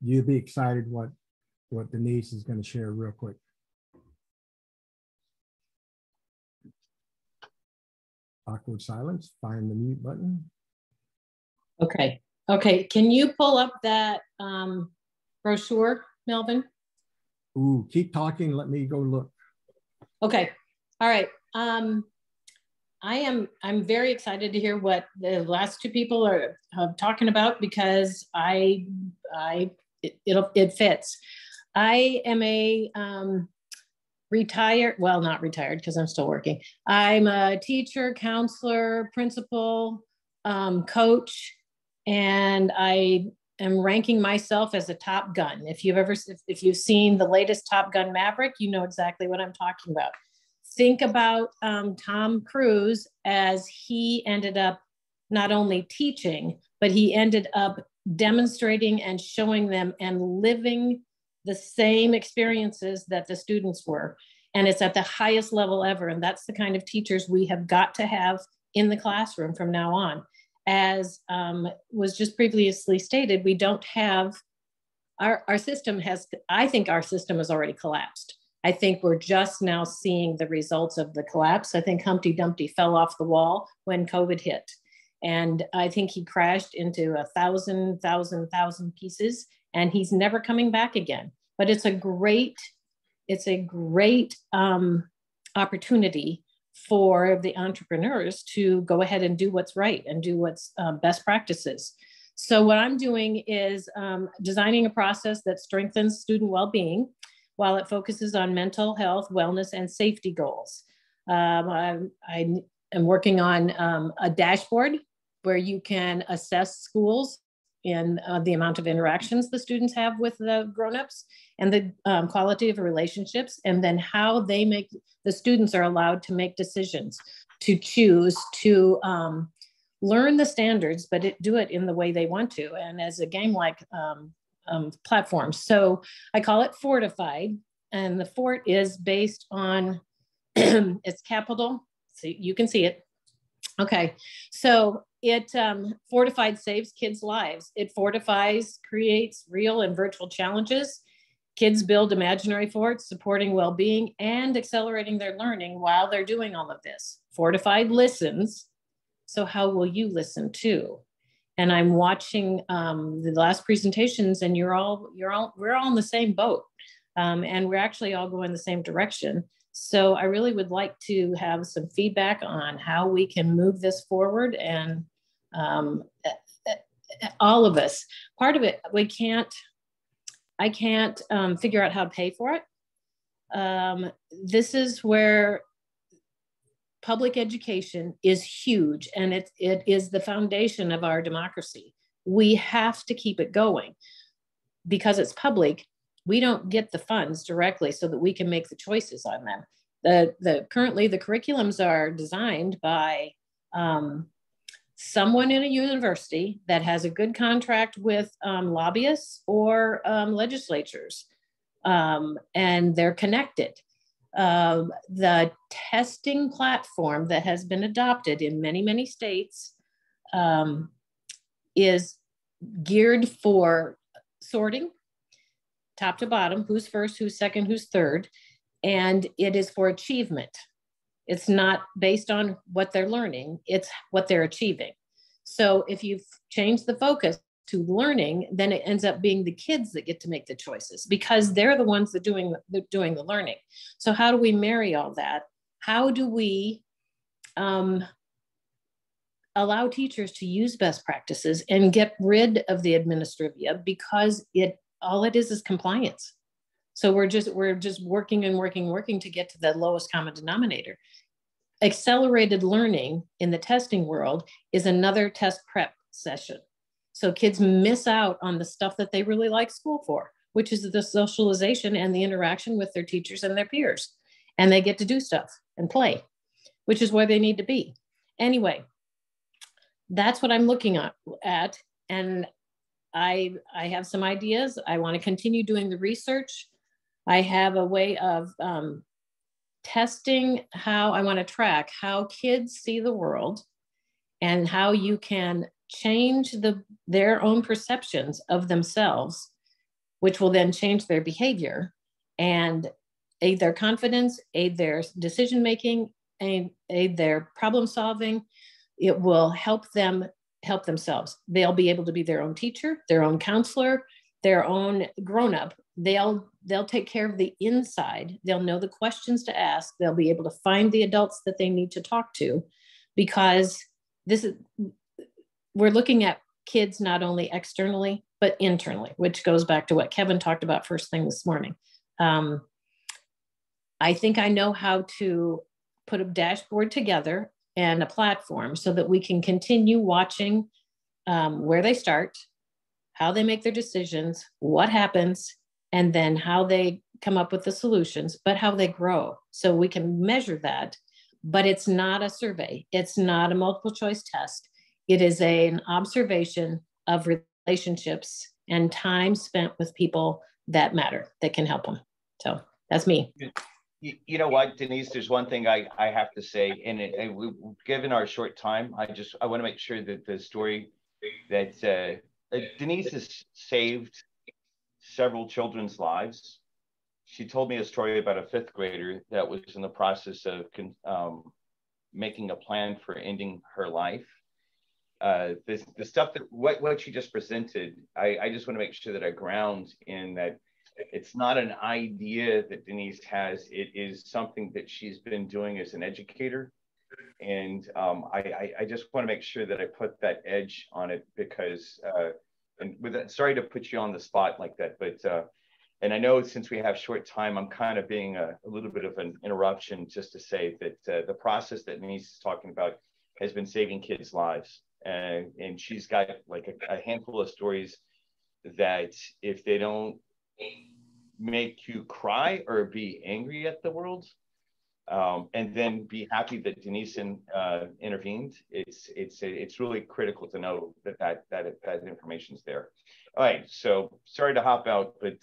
you'll be excited what Denise is going to share real quick. Awkward silence. Find the mute button. Okay. Can you pull up that brochure, Melvin? Ooh, keep talking. Let me go look. Okay. All right. I'm very excited to hear what the last two people are talking about, because it fits. I am a not retired because I'm still working. I'm a teacher, counselor, principal, coach, and I am ranking myself as a Top Gun. If you've seen the latest Top Gun Maverick, you know exactly what I'm talking about. Think about Tom Cruise as he ended up not only teaching, but he ended up demonstrating and showing them and living the same experiences that the students were. And it's at the highest level ever. And that's the kind of teachers we have got to have in the classroom from now on. As was just previously stated, we don't have, our system has, I think our system has already collapsed. I think we're just now seeing the results of the collapse. I think Humpty Dumpty fell off the wall when COVID hit. And I think he crashed into 1,000 pieces, and he's never coming back again. But it's a great opportunity for the entrepreneurs to go ahead and do what's right and do what's best practices. So what I'm doing is designing a process that strengthens student well-being while it focuses on mental health, wellness, and safety goals. I am working on a dashboard where you can assess schools in the amount of interactions the students have with the grown-ups and the quality of relationships, and then how the students are allowed to make decisions, to choose to learn the standards, but do it in the way they want to, and as a game-like platform. So I call it Fortified, and the Fort is based on its capital. So you can see it. Okay, so it Fortified saves kids' lives. It fortifies, creates real and virtual challenges. Kids build imaginary forts, supporting well-being and accelerating their learning while they're doing all of this. Fortified listens. So how will you listen too? And I'm watching the last presentations, and we're all in the same boat, and we're actually all going the same direction. So I really would like to have some feedback on how we can move this forward, and all of us. Part of it, I can't figure out how to pay for it. This is where public education is huge, and it is the foundation of our democracy. We have to keep it going because it's public. We don't get the funds directly so that we can make the choices on them. Currently the curriculums are designed by someone in a university that has a good contract with lobbyists or legislatures, and they're connected. The testing platform that has been adopted in many, many states is geared for sorting, top to bottom, who's first, who's second, who's third, and it is for achievement. It's not based on what they're learning, it's what they're achieving. So if you've changed the focus to learning, then it ends up being the kids that get to make the choices because they're the ones that are doing the learning. So how do we marry all that? How do we allow teachers to use best practices and get rid of the administrivia, because all it is compliance. So we're just working and working to get to the lowest common denominator. Accelerated learning in the testing world is another test prep session. So kids miss out on the stuff that they really like school for, which is the socialization and the interaction with their teachers and their peers. And they get to do stuff and play, which is where they need to be. Anyway, that's what I'm looking at. And I have some ideas. I want to continue doing the research. I have a way of testing how I want to track how kids see the world and how you can change their own perceptions of themselves, which will then change their behavior and aid their confidence, aid their decision-making, aid their problem solving. It will help them help themselves. They'll be able to be their own teacher, their own counselor, their own grown-up. They'll take care of the inside. They'll know the questions to ask. They'll be able to find the adults that they need to talk to, because we're looking at kids not only externally, but internally, which goes back to what Kevin talked about first thing this morning. I think I know how to put a dashboard together and a platform so that we can continue watching where they start, how they make their decisions, what happens, and then how they come up with the solutions, but how they grow. So we can measure that, but it's not a survey. It's not a multiple choice test. It is an observation of relationships and time spent with people that matter, that can help them. So that's me. You know what, Denise, there's one thing I have to say, and given our short time, I want to make sure that the story that Denise has saved several children's lives. She told me a story about a 5th grader that was in the process of making a plan for ending her life. The stuff that what she just presented, I just want to make sure that I ground in that it's not an idea that Denise has. It is something that she's been doing as an educator. And I just want to make sure that I put that edge on it because, and with that, sorry to put you on the spot like that, but and I know since we have short time, I'm kind of being a little bit of an interruption just to say that the process that Denise is talking about has been saving kids' lives. And she's got like a handful of stories that if they don't make you cry or be angry at the world, and then be happy that Denise intervened, it's really critical to know that information's there. All right, so sorry to hop out, but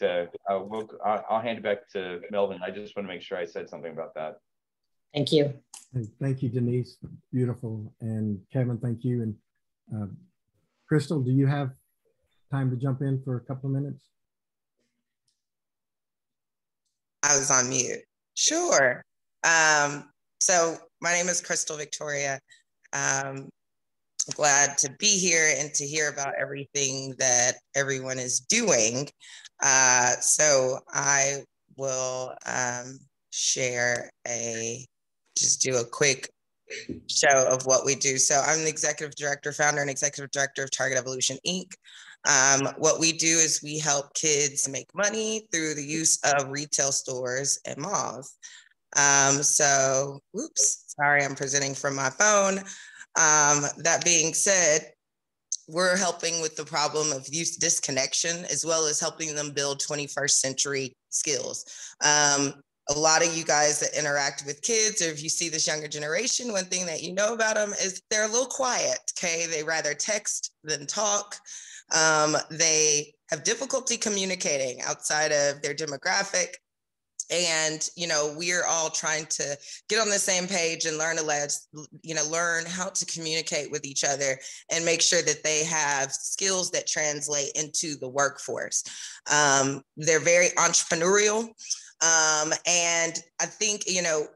I'll hand it back to Melvin. I just want to make sure I said something about that. Thank you. Thank you, Denise. Beautiful. And Kevin, thank you. And Crystal, do you have time to jump in for a couple of minutes? I was on mute. Sure. So my name is Crystal Victoria. I'm glad to be here and to hear about everything that everyone is doing. So I will just do a quick show of what we do. So I'm the executive director, founder and executive director of Target Evolution, Inc. What we do is we help kids make money through the use of retail stores and malls. So, oops, sorry, I'm presenting from my phone. That being said, we're helping with the problem of youth disconnection, as well as helping them build 21st century skills. A lot of you guys that interact with kids, or if you see this younger generation, one thing that you know about them is they're a little quiet, okay? They rather text than talk. They have difficulty communicating outside of their demographic. And, you know, we're all trying to get on the same page and learn how to communicate with each other and make sure that they have skills that translate into the workforce. They're very entrepreneurial. And I think, you know,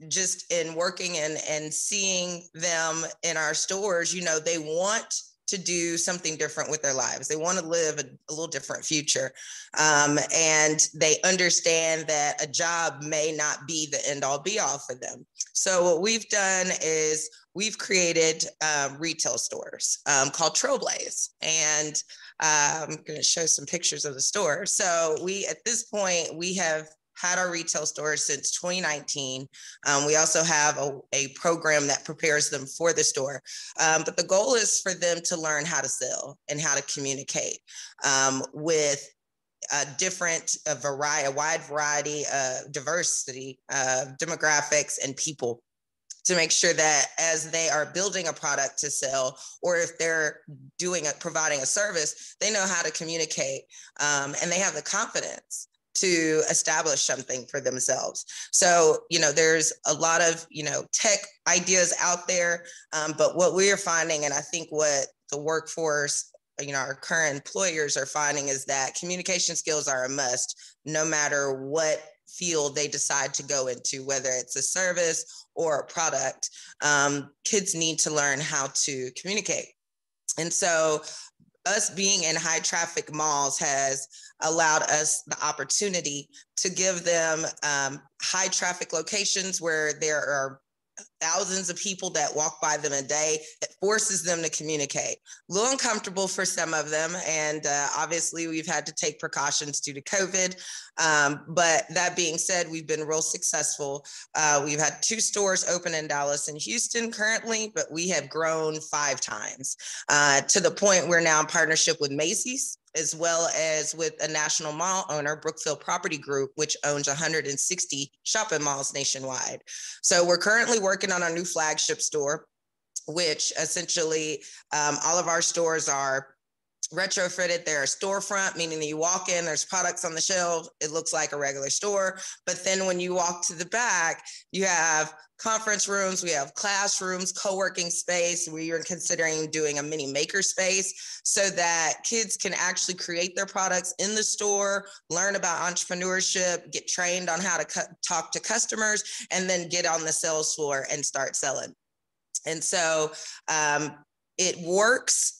just in working and seeing them in our stores, you know, they want to do something different with their lives. They want to live a little different future. And they understand that a job may not be the end all be all for them. So what we've done is we've created retail stores called Trailblaze. And I'm going to show some pictures of the store. So at this point, we have had our retail stores since 2019. We also have a program that prepares them for the store. But the goal is for them to learn how to sell and how to communicate with a wide variety of diversity, demographics and people, to make sure that as they are building a product to sell, or if they're providing a service, they know how to communicate and they have the confidence to establish something for themselves. So, you know, there's a lot of, you know, tech ideas out there, but what we're finding, and I think what the workforce, you know, our current employers are finding, is that communication skills are a must, no matter what field they decide to go into, whether it's a service or a product. Kids need to learn how to communicate. And so us being in high traffic malls has allowed us the opportunity to give them high traffic locations where there are thousands of people that walk by them a day. It forces them to communicate. A little uncomfortable for some of them. And obviously we've had to take precautions due to COVID. But that being said, we've been real successful. We've had 2 stores open in Dallas and Houston currently, but we have grown 5 times to the point we're now in partnership with Macy's, as well as with a national mall owner, Brookfield Property Group, which owns 160 shopping malls nationwide. So we're currently working on our new flagship store, which essentially all of our stores are retrofitted. They're a storefront, meaning that you walk in, there's products on the shelf. It looks like a regular store. But then when you walk to the back, you have conference rooms, we have classrooms, co-working space. We are considering doing a mini maker space so that kids can actually create their products in the store, learn about entrepreneurship, get trained on how to talk to customers, and then get on the sales floor and start selling. And so it works.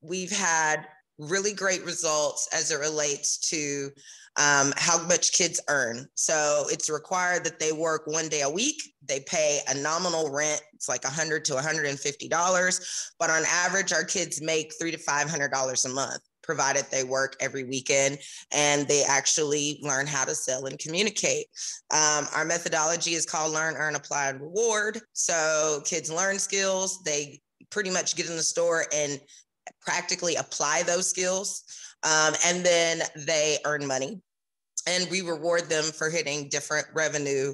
We've had really great results as it relates to how much kids earn. So it's required that they work 1 day a week. They pay a nominal rent. It's like $100 to $150. But on average, our kids make $300 to $500 a month, provided they work every weekend and they actually learn how to sell and communicate. Our methodology is called Learn, Earn, Apply, and Reward. So kids learn skills. They pretty much get in the store and practically apply those skills. And then they earn money. And we reward them for hitting different revenue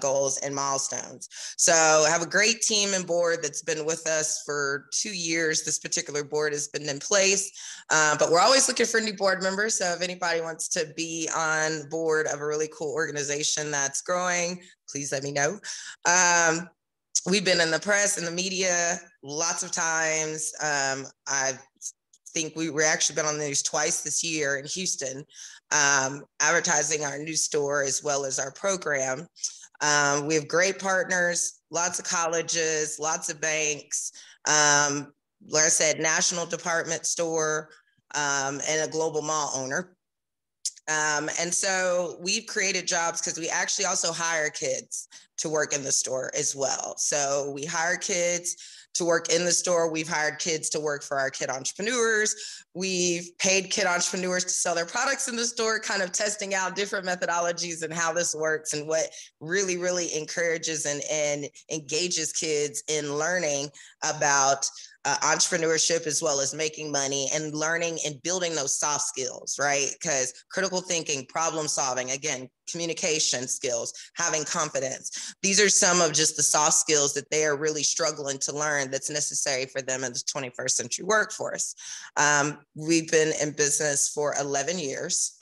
goals and milestones. So I have a great team and board that's been with us for 2 years. This particular board has been in place, but we're always looking for new board members. So if anybody wants to be on board of a really cool organization that's growing, please let me know. We've been in the press and the media lots of times. I think we're actually been on the news twice this year in Houston, advertising our new store as well as our program. We have great partners, lots of colleges, lots of banks, like I said, national department store, and a global mall owner. And so we've created jobs because we actually also hire kids to work in the store as well. So we hire kids to work in the store. We've hired kids to work for our kid entrepreneurs. We've paid kid entrepreneurs to sell their products in the store, kind of testing out different methodologies and how this works and what really, really encourages and engages kids in learning about entrepreneurship as well as making money and learning and building those soft skills, right? Because critical thinking, problem solving, again, communication skills, having confidence. These are some of just the soft skills that they are really struggling to learn that's necessary for them in the 21st century workforce. We've been in business for 11 years.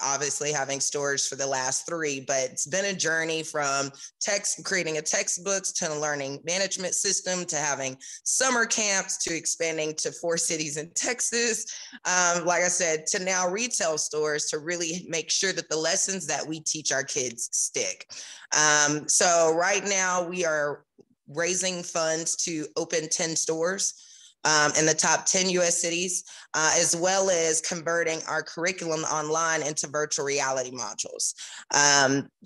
Obviously having stores for the last 3, but it's been a journey from creating a textbooks to a learning management system to having summer camps to expanding to 4 cities in Texas. Like I said, to now retail stores to really make sure that the lessons that we teach our kids stick. So right now we are raising funds to open 10 stores in the top 10 US cities, as well as converting our curriculum online into virtual reality modules.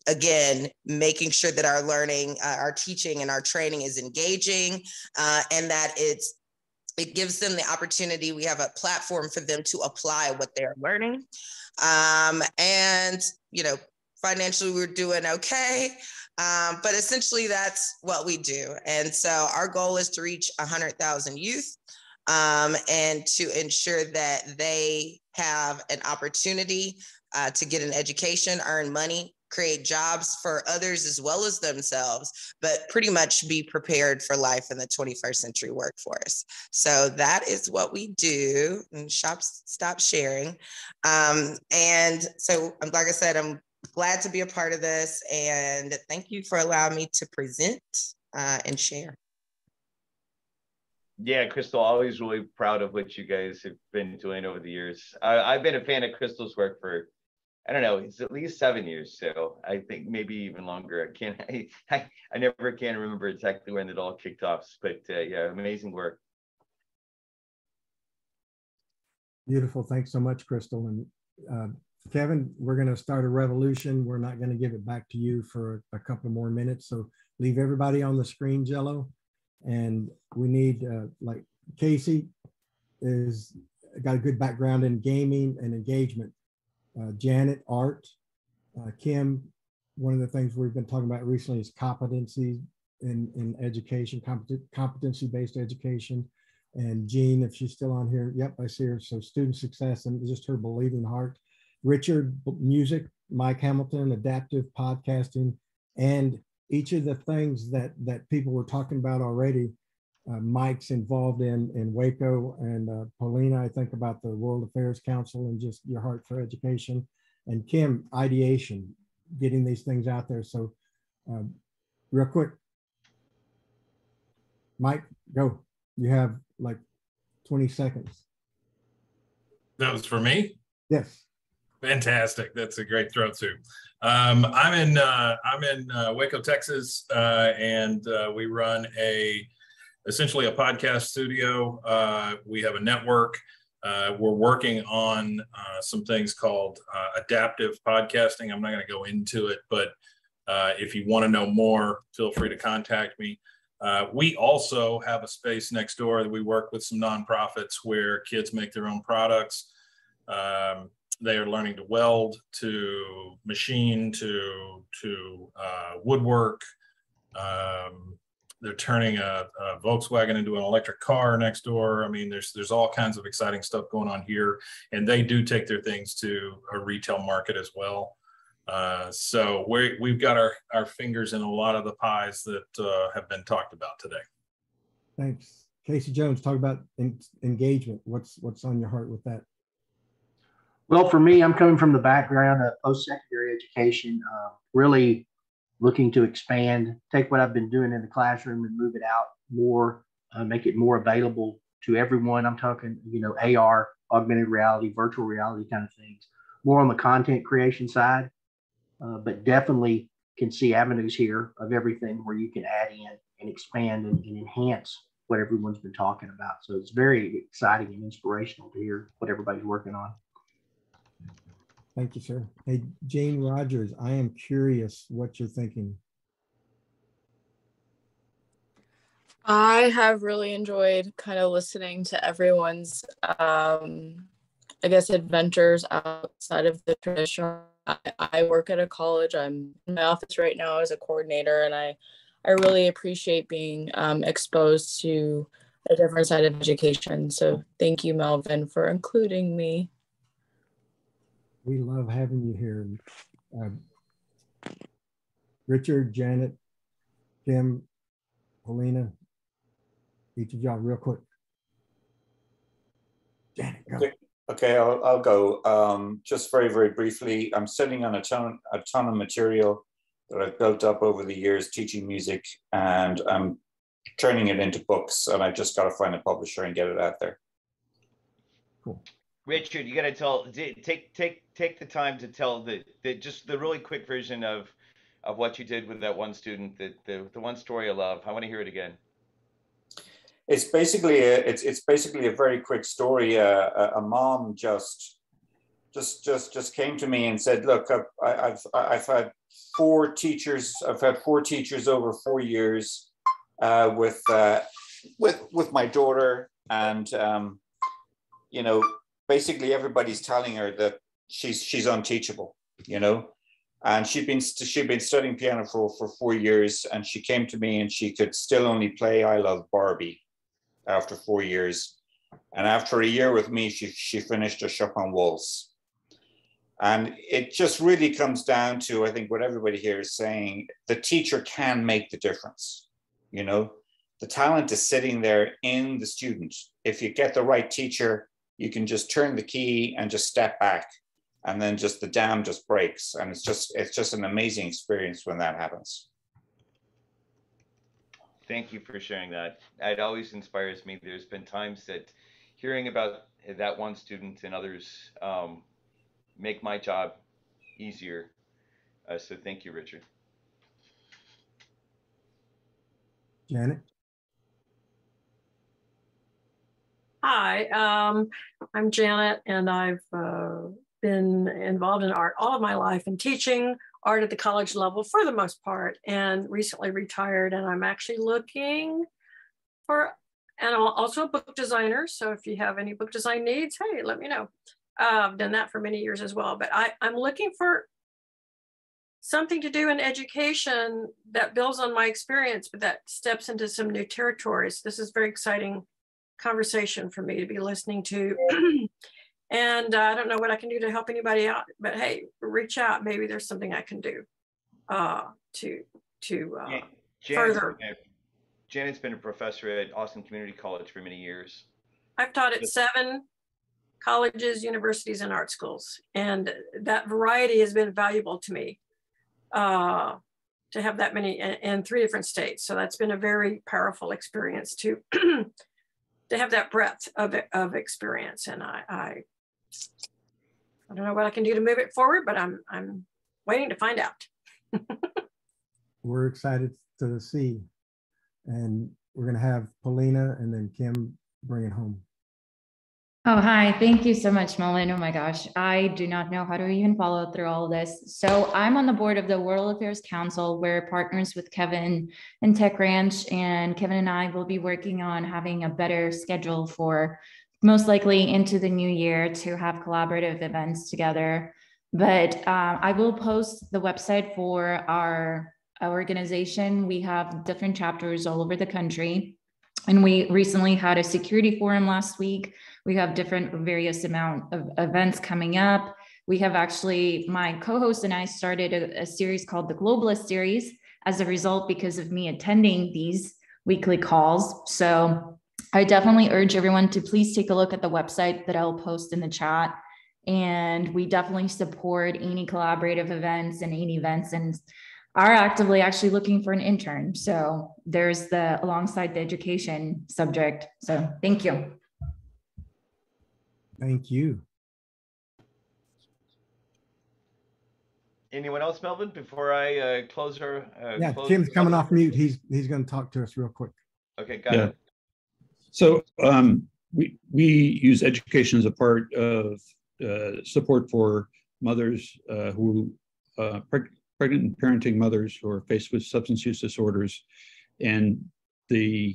Again, making sure that our learning, our teaching and our training is engaging and that it gives them the opportunity. We have a platform for them to apply what they're learning. And, you know, financially we're doing okay. But essentially that's what we do. And so our goal is to reach 100,000 youth and to ensure that they have an opportunity to get an education, earn money, create jobs for others as well as themselves, but pretty much be prepared for life in the 21st century workforce. So that is what we do, and stop sharing. And so, like I said, I'm glad to be a part of this, and thank you for allowing me to present and share. Yeah, Crystal, always really proud of what you guys have been doing over the years. I've been a fan of Crystal's work for, I don't know, it's at least 7 years. So I think maybe even longer. I never can remember exactly when it all kicked off, but yeah, amazing work. Beautiful. Thanks so much, Crystal. And Kevin, we're going to start a revolution. We're not going to give it back to you for a couple more minutes. So leave everybody on the screen, Jello. And we need, like Casey is got a good background in gaming and engagement. Janet, art. Kim, one of the things we've been talking about recently is competency in education, competency-based education. And Jean, if she's still on here, yep, I see her. So student success and just her believing heart. Richard, music. Mike Hamilton, adaptive podcasting. And each of the things that people were talking about already, Mike's involved in Waco, and Paulina, I think about the World Affairs Council and just your heart for education. And Kim, ideation, getting these things out there. So real quick, Mike, go. You have like 20 seconds. That was for me? Yes. Fantastic. That's a great throw too. I'm in Waco, Texas, and we run essentially a podcast studio. We have a network. We're working on some things called adaptive podcasting. I'm not going to go into it, but if you want to know more, feel free to contact me. We also have a space next door that we work with some nonprofits where kids make their own products. They are learning to weld, to machine, to woodwork. They're turning a Volkswagen into an electric car next door. I mean, there's all kinds of exciting stuff going on here, and they do take their things to a retail market as well. So we've got our fingers in a lot of the pies that have been talked about today. Thanks. Casey Jones, talk about engagement. What's on your heart with that? Well, for me, I'm coming from the background of post-secondary education, really looking to expand, take what I've been doing in the classroom and move it out more, make it more available to everyone. I'm talking, AR, augmented reality, virtual reality kind of things, more on the content creation side, but definitely can see avenues here of everything where you can add in and expand and enhance what everyone's been talking about. So it's very exciting and inspirational to hear what everybody's working on. Thank you, sir. Hey, Jane Rogers, I am curious what you're thinking. I have really enjoyed kind of listening to everyone's, adventures outside of the traditional. I work at a college. I'm in my office right now as a coordinator, and I really appreciate being exposed to a different side of education. So thank you, Melvin, for including me. We love having you here. Richard, Janet, Kim, Paulina, each of y'all real quick. Janet, go. Okay, I'll go. Just very, very briefly, I'm sitting on a ton of material that I've built up over the years teaching music, and I'm turning it into books, and I just got to find a publisher and get it out there. Cool. Richard, you got to take the time to tell just the really quick version of what you did with that one student, the one story I love. I want to hear it again. It's basically a very quick story. A mom just came to me and said, "Look, I've had four teachers. I've had four teachers over 4 years with my daughter, and basically everybody's telling her that she's unteachable, and she'd been studying piano for 4 years, and she came to me and she could still only play I Love Barbie after 4 years, and after a year with me she finished a Chopin waltz. And it just really comes down to, I think, what everybody here is saying: the teacher can make the difference. The talent is sitting there in the student. If you get the right teacher, you can just turn the key and just step back, and then just the dam just breaks. And it's just an amazing experience when that happens. Thank you for sharing that. It always inspires me. There's been times that hearing about that one student and others make my job easier. So thank you, Richard. Janet? Hi, I'm Janet, and I've been involved in art all of my life and teaching art at the college level for the most part, and recently retired. And I'm actually looking for, and I'm also a book designer. So if you have any book design needs, hey, let me know. I've done that for many years as well, but I'm looking for something to do in education that builds on my experience, but that steps into some new territories. This is very exciting conversation for me to be listening to. And I don't know what I can do to help anybody out, but hey, reach out. Maybe there's something I can do further. Janet's been a professor at Austin Community College for many years. I've taught at 7 colleges, universities, and art schools. And that variety has been valuable to me to have that many in 3 different states. So that's been a very powerful experience to have that breadth of experience. And I don't know what I can do to move it forward, but I'm waiting to find out. We're excited to see. And we're going to have Paulina and then Kim bring it home. Oh, hi. Thank you so much, Melvin. Oh my gosh. I do not know how to even follow through all this. So I'm on the board of the World Affairs Council. We're partners with Kevin and Tech Ranch, and Kevin and I will be working on having a better schedule for most likely into the new year to have collaborative events together. But I will post the website for our organization. We have different chapters all over the country. And we recently had a security forum last week. We have different various amount of events coming up. We have actually, my co-host and I started a series called the Globalist Series as a result because of me attending these weekly calls. So I definitely urge everyone to please take a look at the website that I'll post in the chat. And we definitely support any collaborative events and any events, and are actively actually looking for an intern. So there's the alongside the education subject. So thank you. Thank you. Anyone else, Melvin, before I close our yeah, Kim's coming off mute. He's going to talk to us real quick. Okay, got it. So we use education as a part of support for mothers who pregnant and parenting mothers who are faced with substance use disorders. And the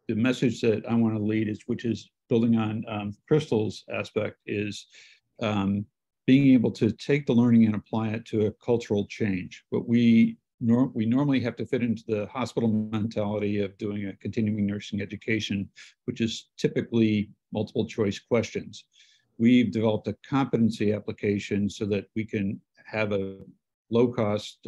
message that I want to lead is, which is building on Crystal's aspect, is being able to take the learning and apply it to a cultural change. But we normally have to fit into the hospital mentality of doing a continuing nursing education, which is typically multiple choice questions. We've developed a competency application so that we can have a low-cost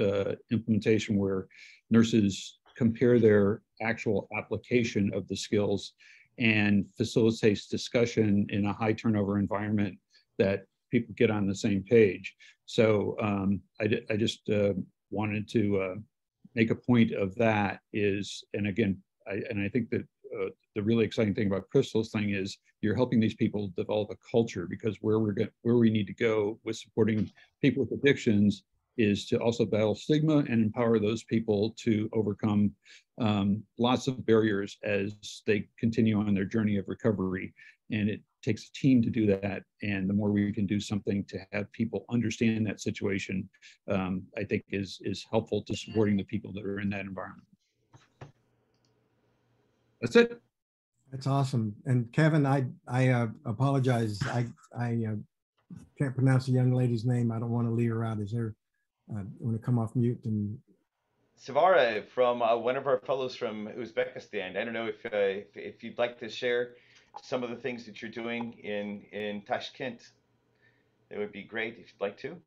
implementation where nurses compare their actual application of the skills and facilitates discussion in a high turnover environment that people get on the same page. So I just wanted to make a point of that is, and again, I think that the really exciting thing about Crystal's thing is you're helping these people develop a culture, because where we need to go with supporting people with addictions is to also battle stigma and empower those people to overcome lots of barriers as they continue on their journey of recovery. And it takes a team to do that. And the more we can do something to have people understand that situation, I think is helpful to supporting the people that are in that environment. That's it. That's awesome. And Kevin, I apologize. I can't pronounce the young lady's name. I don't want to leave her out. Is there? I want to come off mute and. Savara from one of our fellows from Uzbekistan. I don't know if you'd like to share some of the things that you're doing in Tashkent. It would be great if you'd like to.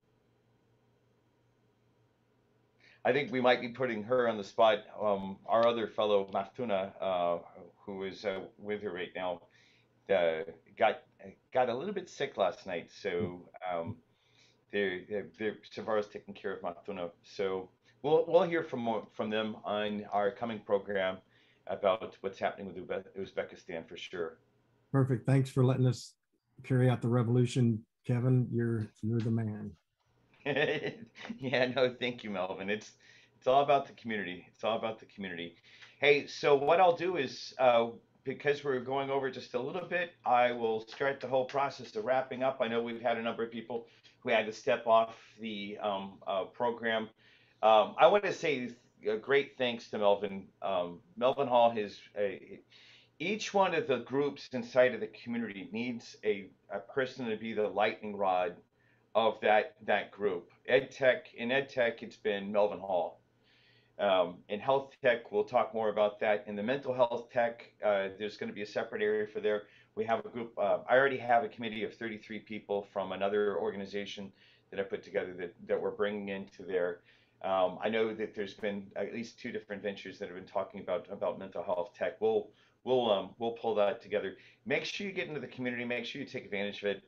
I think we might be putting her on the spot. Our other fellow, Maftuna, who is with her right now, got a little bit sick last night. So Savara's taking care of Maftuna. So we'll hear from them on our coming program about what's happening with Uzbekistan for sure. Perfect. Thanks for letting us carry out the revolution, Kevin. You're the man. Yeah, no, thank you, Melvin. It's all about the community. It's all about the community. Hey, so what I'll do is, because we're going over just a little bit, I will start the whole process of wrapping up. I know we've had a number of people who had to step off the program. I want to say a great thanks to Melvin. Melvin Hall has each one of the groups inside of the community needs a person to be the lightning rod of that group. EdTech, it's been Melvin Hall. In health tech, we'll talk more about that. In the mental health tech, there's going to be a separate area for there. We have a group. I already have a committee of 33 people from another organization that I put together that we're bringing into there. I know that there's been at least 2 different ventures that have been talking about mental health tech. We'll pull that together. Make sure you get into the community. Make sure you take advantage of it.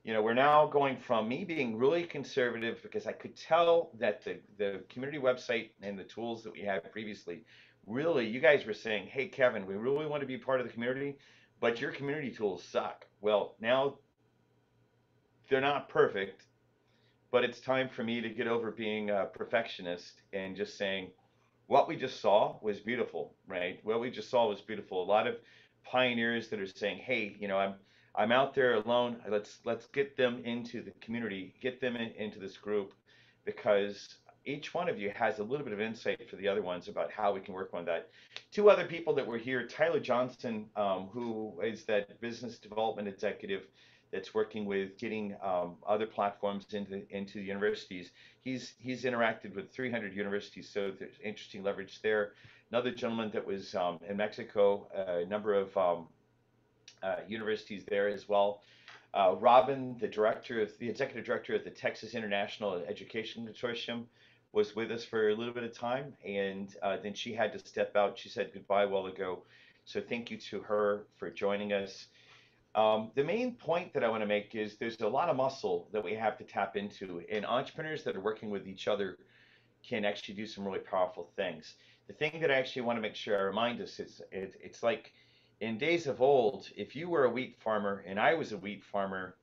You know, we're now going from me being really conservative because I could tell that the community website and the tools that we had previously, really, you guys were saying, hey, Kevin, we really want to be part of the community, but your community tools suck. Well, now they're not perfect, but it's time for me to get over being a perfectionist and just saying, what we just saw was beautiful, right? What we just saw was beautiful. A lot of pioneers that are saying, hey, you know, I'm out there alone. Let's get them into the community, get them into this group, because each one of you has a little bit of insight for the other ones about how we can work on that. 2 other people that were here, Tyler Johnson, who is that business development executive that's working with getting other platforms into the universities. He's interacted with 300 universities, so there's interesting leverage there. Another gentleman that was in Mexico, a number of universities there as well. Robin, the executive director of the Texas International Education Consortium, was with us for a little bit of time, and then she had to step out. She said goodbye a while ago, so thank you to her for joining us. The main point that I want to make is there's a lot of muscle that we have to tap into, and entrepreneurs that are working with each other can actually do some really powerful things. The thing that I actually want to make sure I remind us is it's like in days of old, if you were a wheat farmer and I was a wheat farmer,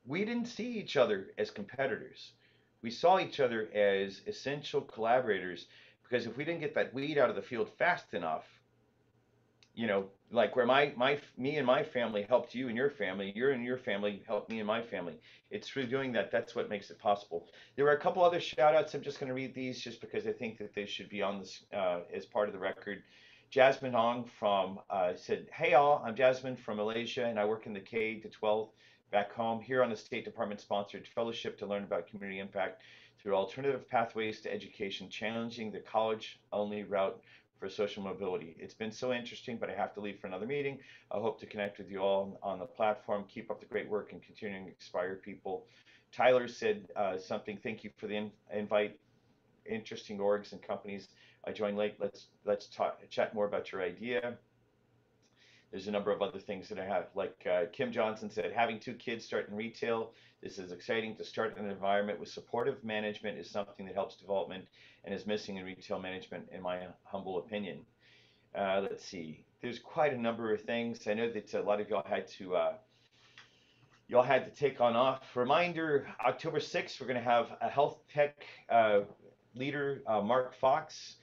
we didn't see each other as competitors. We saw each other as essential collaborators, because if we didn't get that wheat out of the field fast enough, you know, like where me and my family helped you and your family, you and your family helped me and my family. It's through doing that. That's what makes it possible. There were a couple other shout outs. I'm just going to read these just because I think that they should be on this as part of the record. Jasmine Ong from said, hey all, I'm Jasmine from Malaysia and I work in the K to 12 back home here on the State Department sponsored fellowship to learn about community impact through alternative pathways to education, challenging the college only route for social mobility. It's been so interesting, but I have to leave for another meeting. I hope to connect with you all on the platform. Keep up the great work and continuing to inspire people. Tyler said something. Thank you for the invite. Interesting orgs and companies. I joined late. Let's chat more about your idea. There's a number of other things that I have, like Kim Johnson said, having 2 kids starting retail. This is exciting. To start in an environment with supportive management is something that helps development and is missing in retail management, in my humble opinion. Let's see. There's quite a number of things. I know that a lot of y'all had to take on off. Reminder, October 6th, we're going to have a health tech leader, Mark Fox,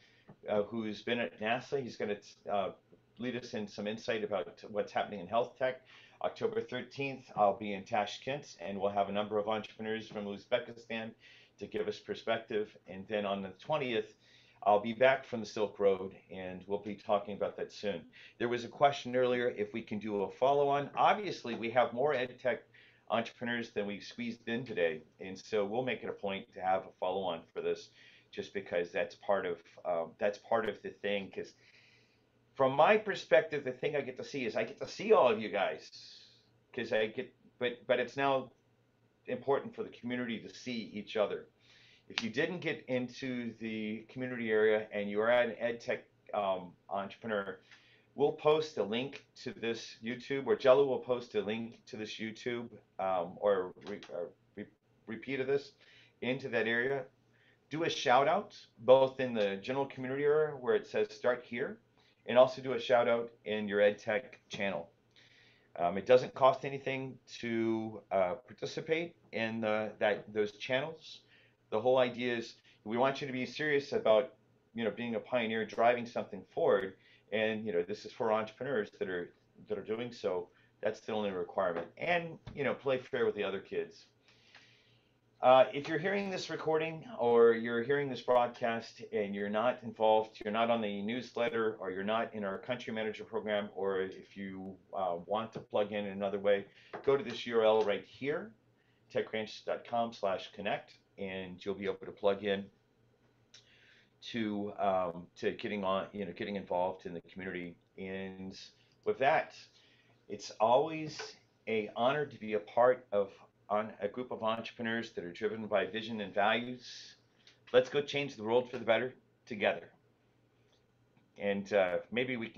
who's been at NASA. He's going to lead us in some insight about what's happening in health tech. October 13th, I'll be in Tashkent, and we'll have a number of entrepreneurs from Uzbekistan to give us perspective. And then on the 20th, I'll be back from the Silk Road, and we'll be talking about that soon. There was a question earlier if we can do a follow-on. Obviously, we have more EdTech entrepreneurs than we squeezed in today, and so we'll make it a point to have a follow-on for this, just because that's part of the thing. Because from my perspective, the thing I get to see is I get to see all of you guys, because but it's now important for the community to see each other. If you didn't get into the community area and you are an EdTech entrepreneur, we'll post a link to this YouTube, or Jello will post a link to this YouTube or repeat of this into that area. Do a shout out both in the general community area where it says start here, and also do a shout out in your EdTech channel. It doesn't cost anything to participate in those channels. The whole idea is we want you to be serious about, being a pioneer, driving something forward, and this is for entrepreneurs that are doing so. That's the only requirement, and play fair with the other kids. If you're hearing this recording or you're hearing this broadcast and you're not involved, you're not on the newsletter, or you're not in our country manager program, or if you want to plug in another way, go to this URL right here, techranch.com/connect, and you'll be able to plug in to getting on, getting involved in the community. And with that, it's always an honor to be a part of a group of entrepreneurs that are driven by vision and values. Let's go change the world for the better together. And maybe we can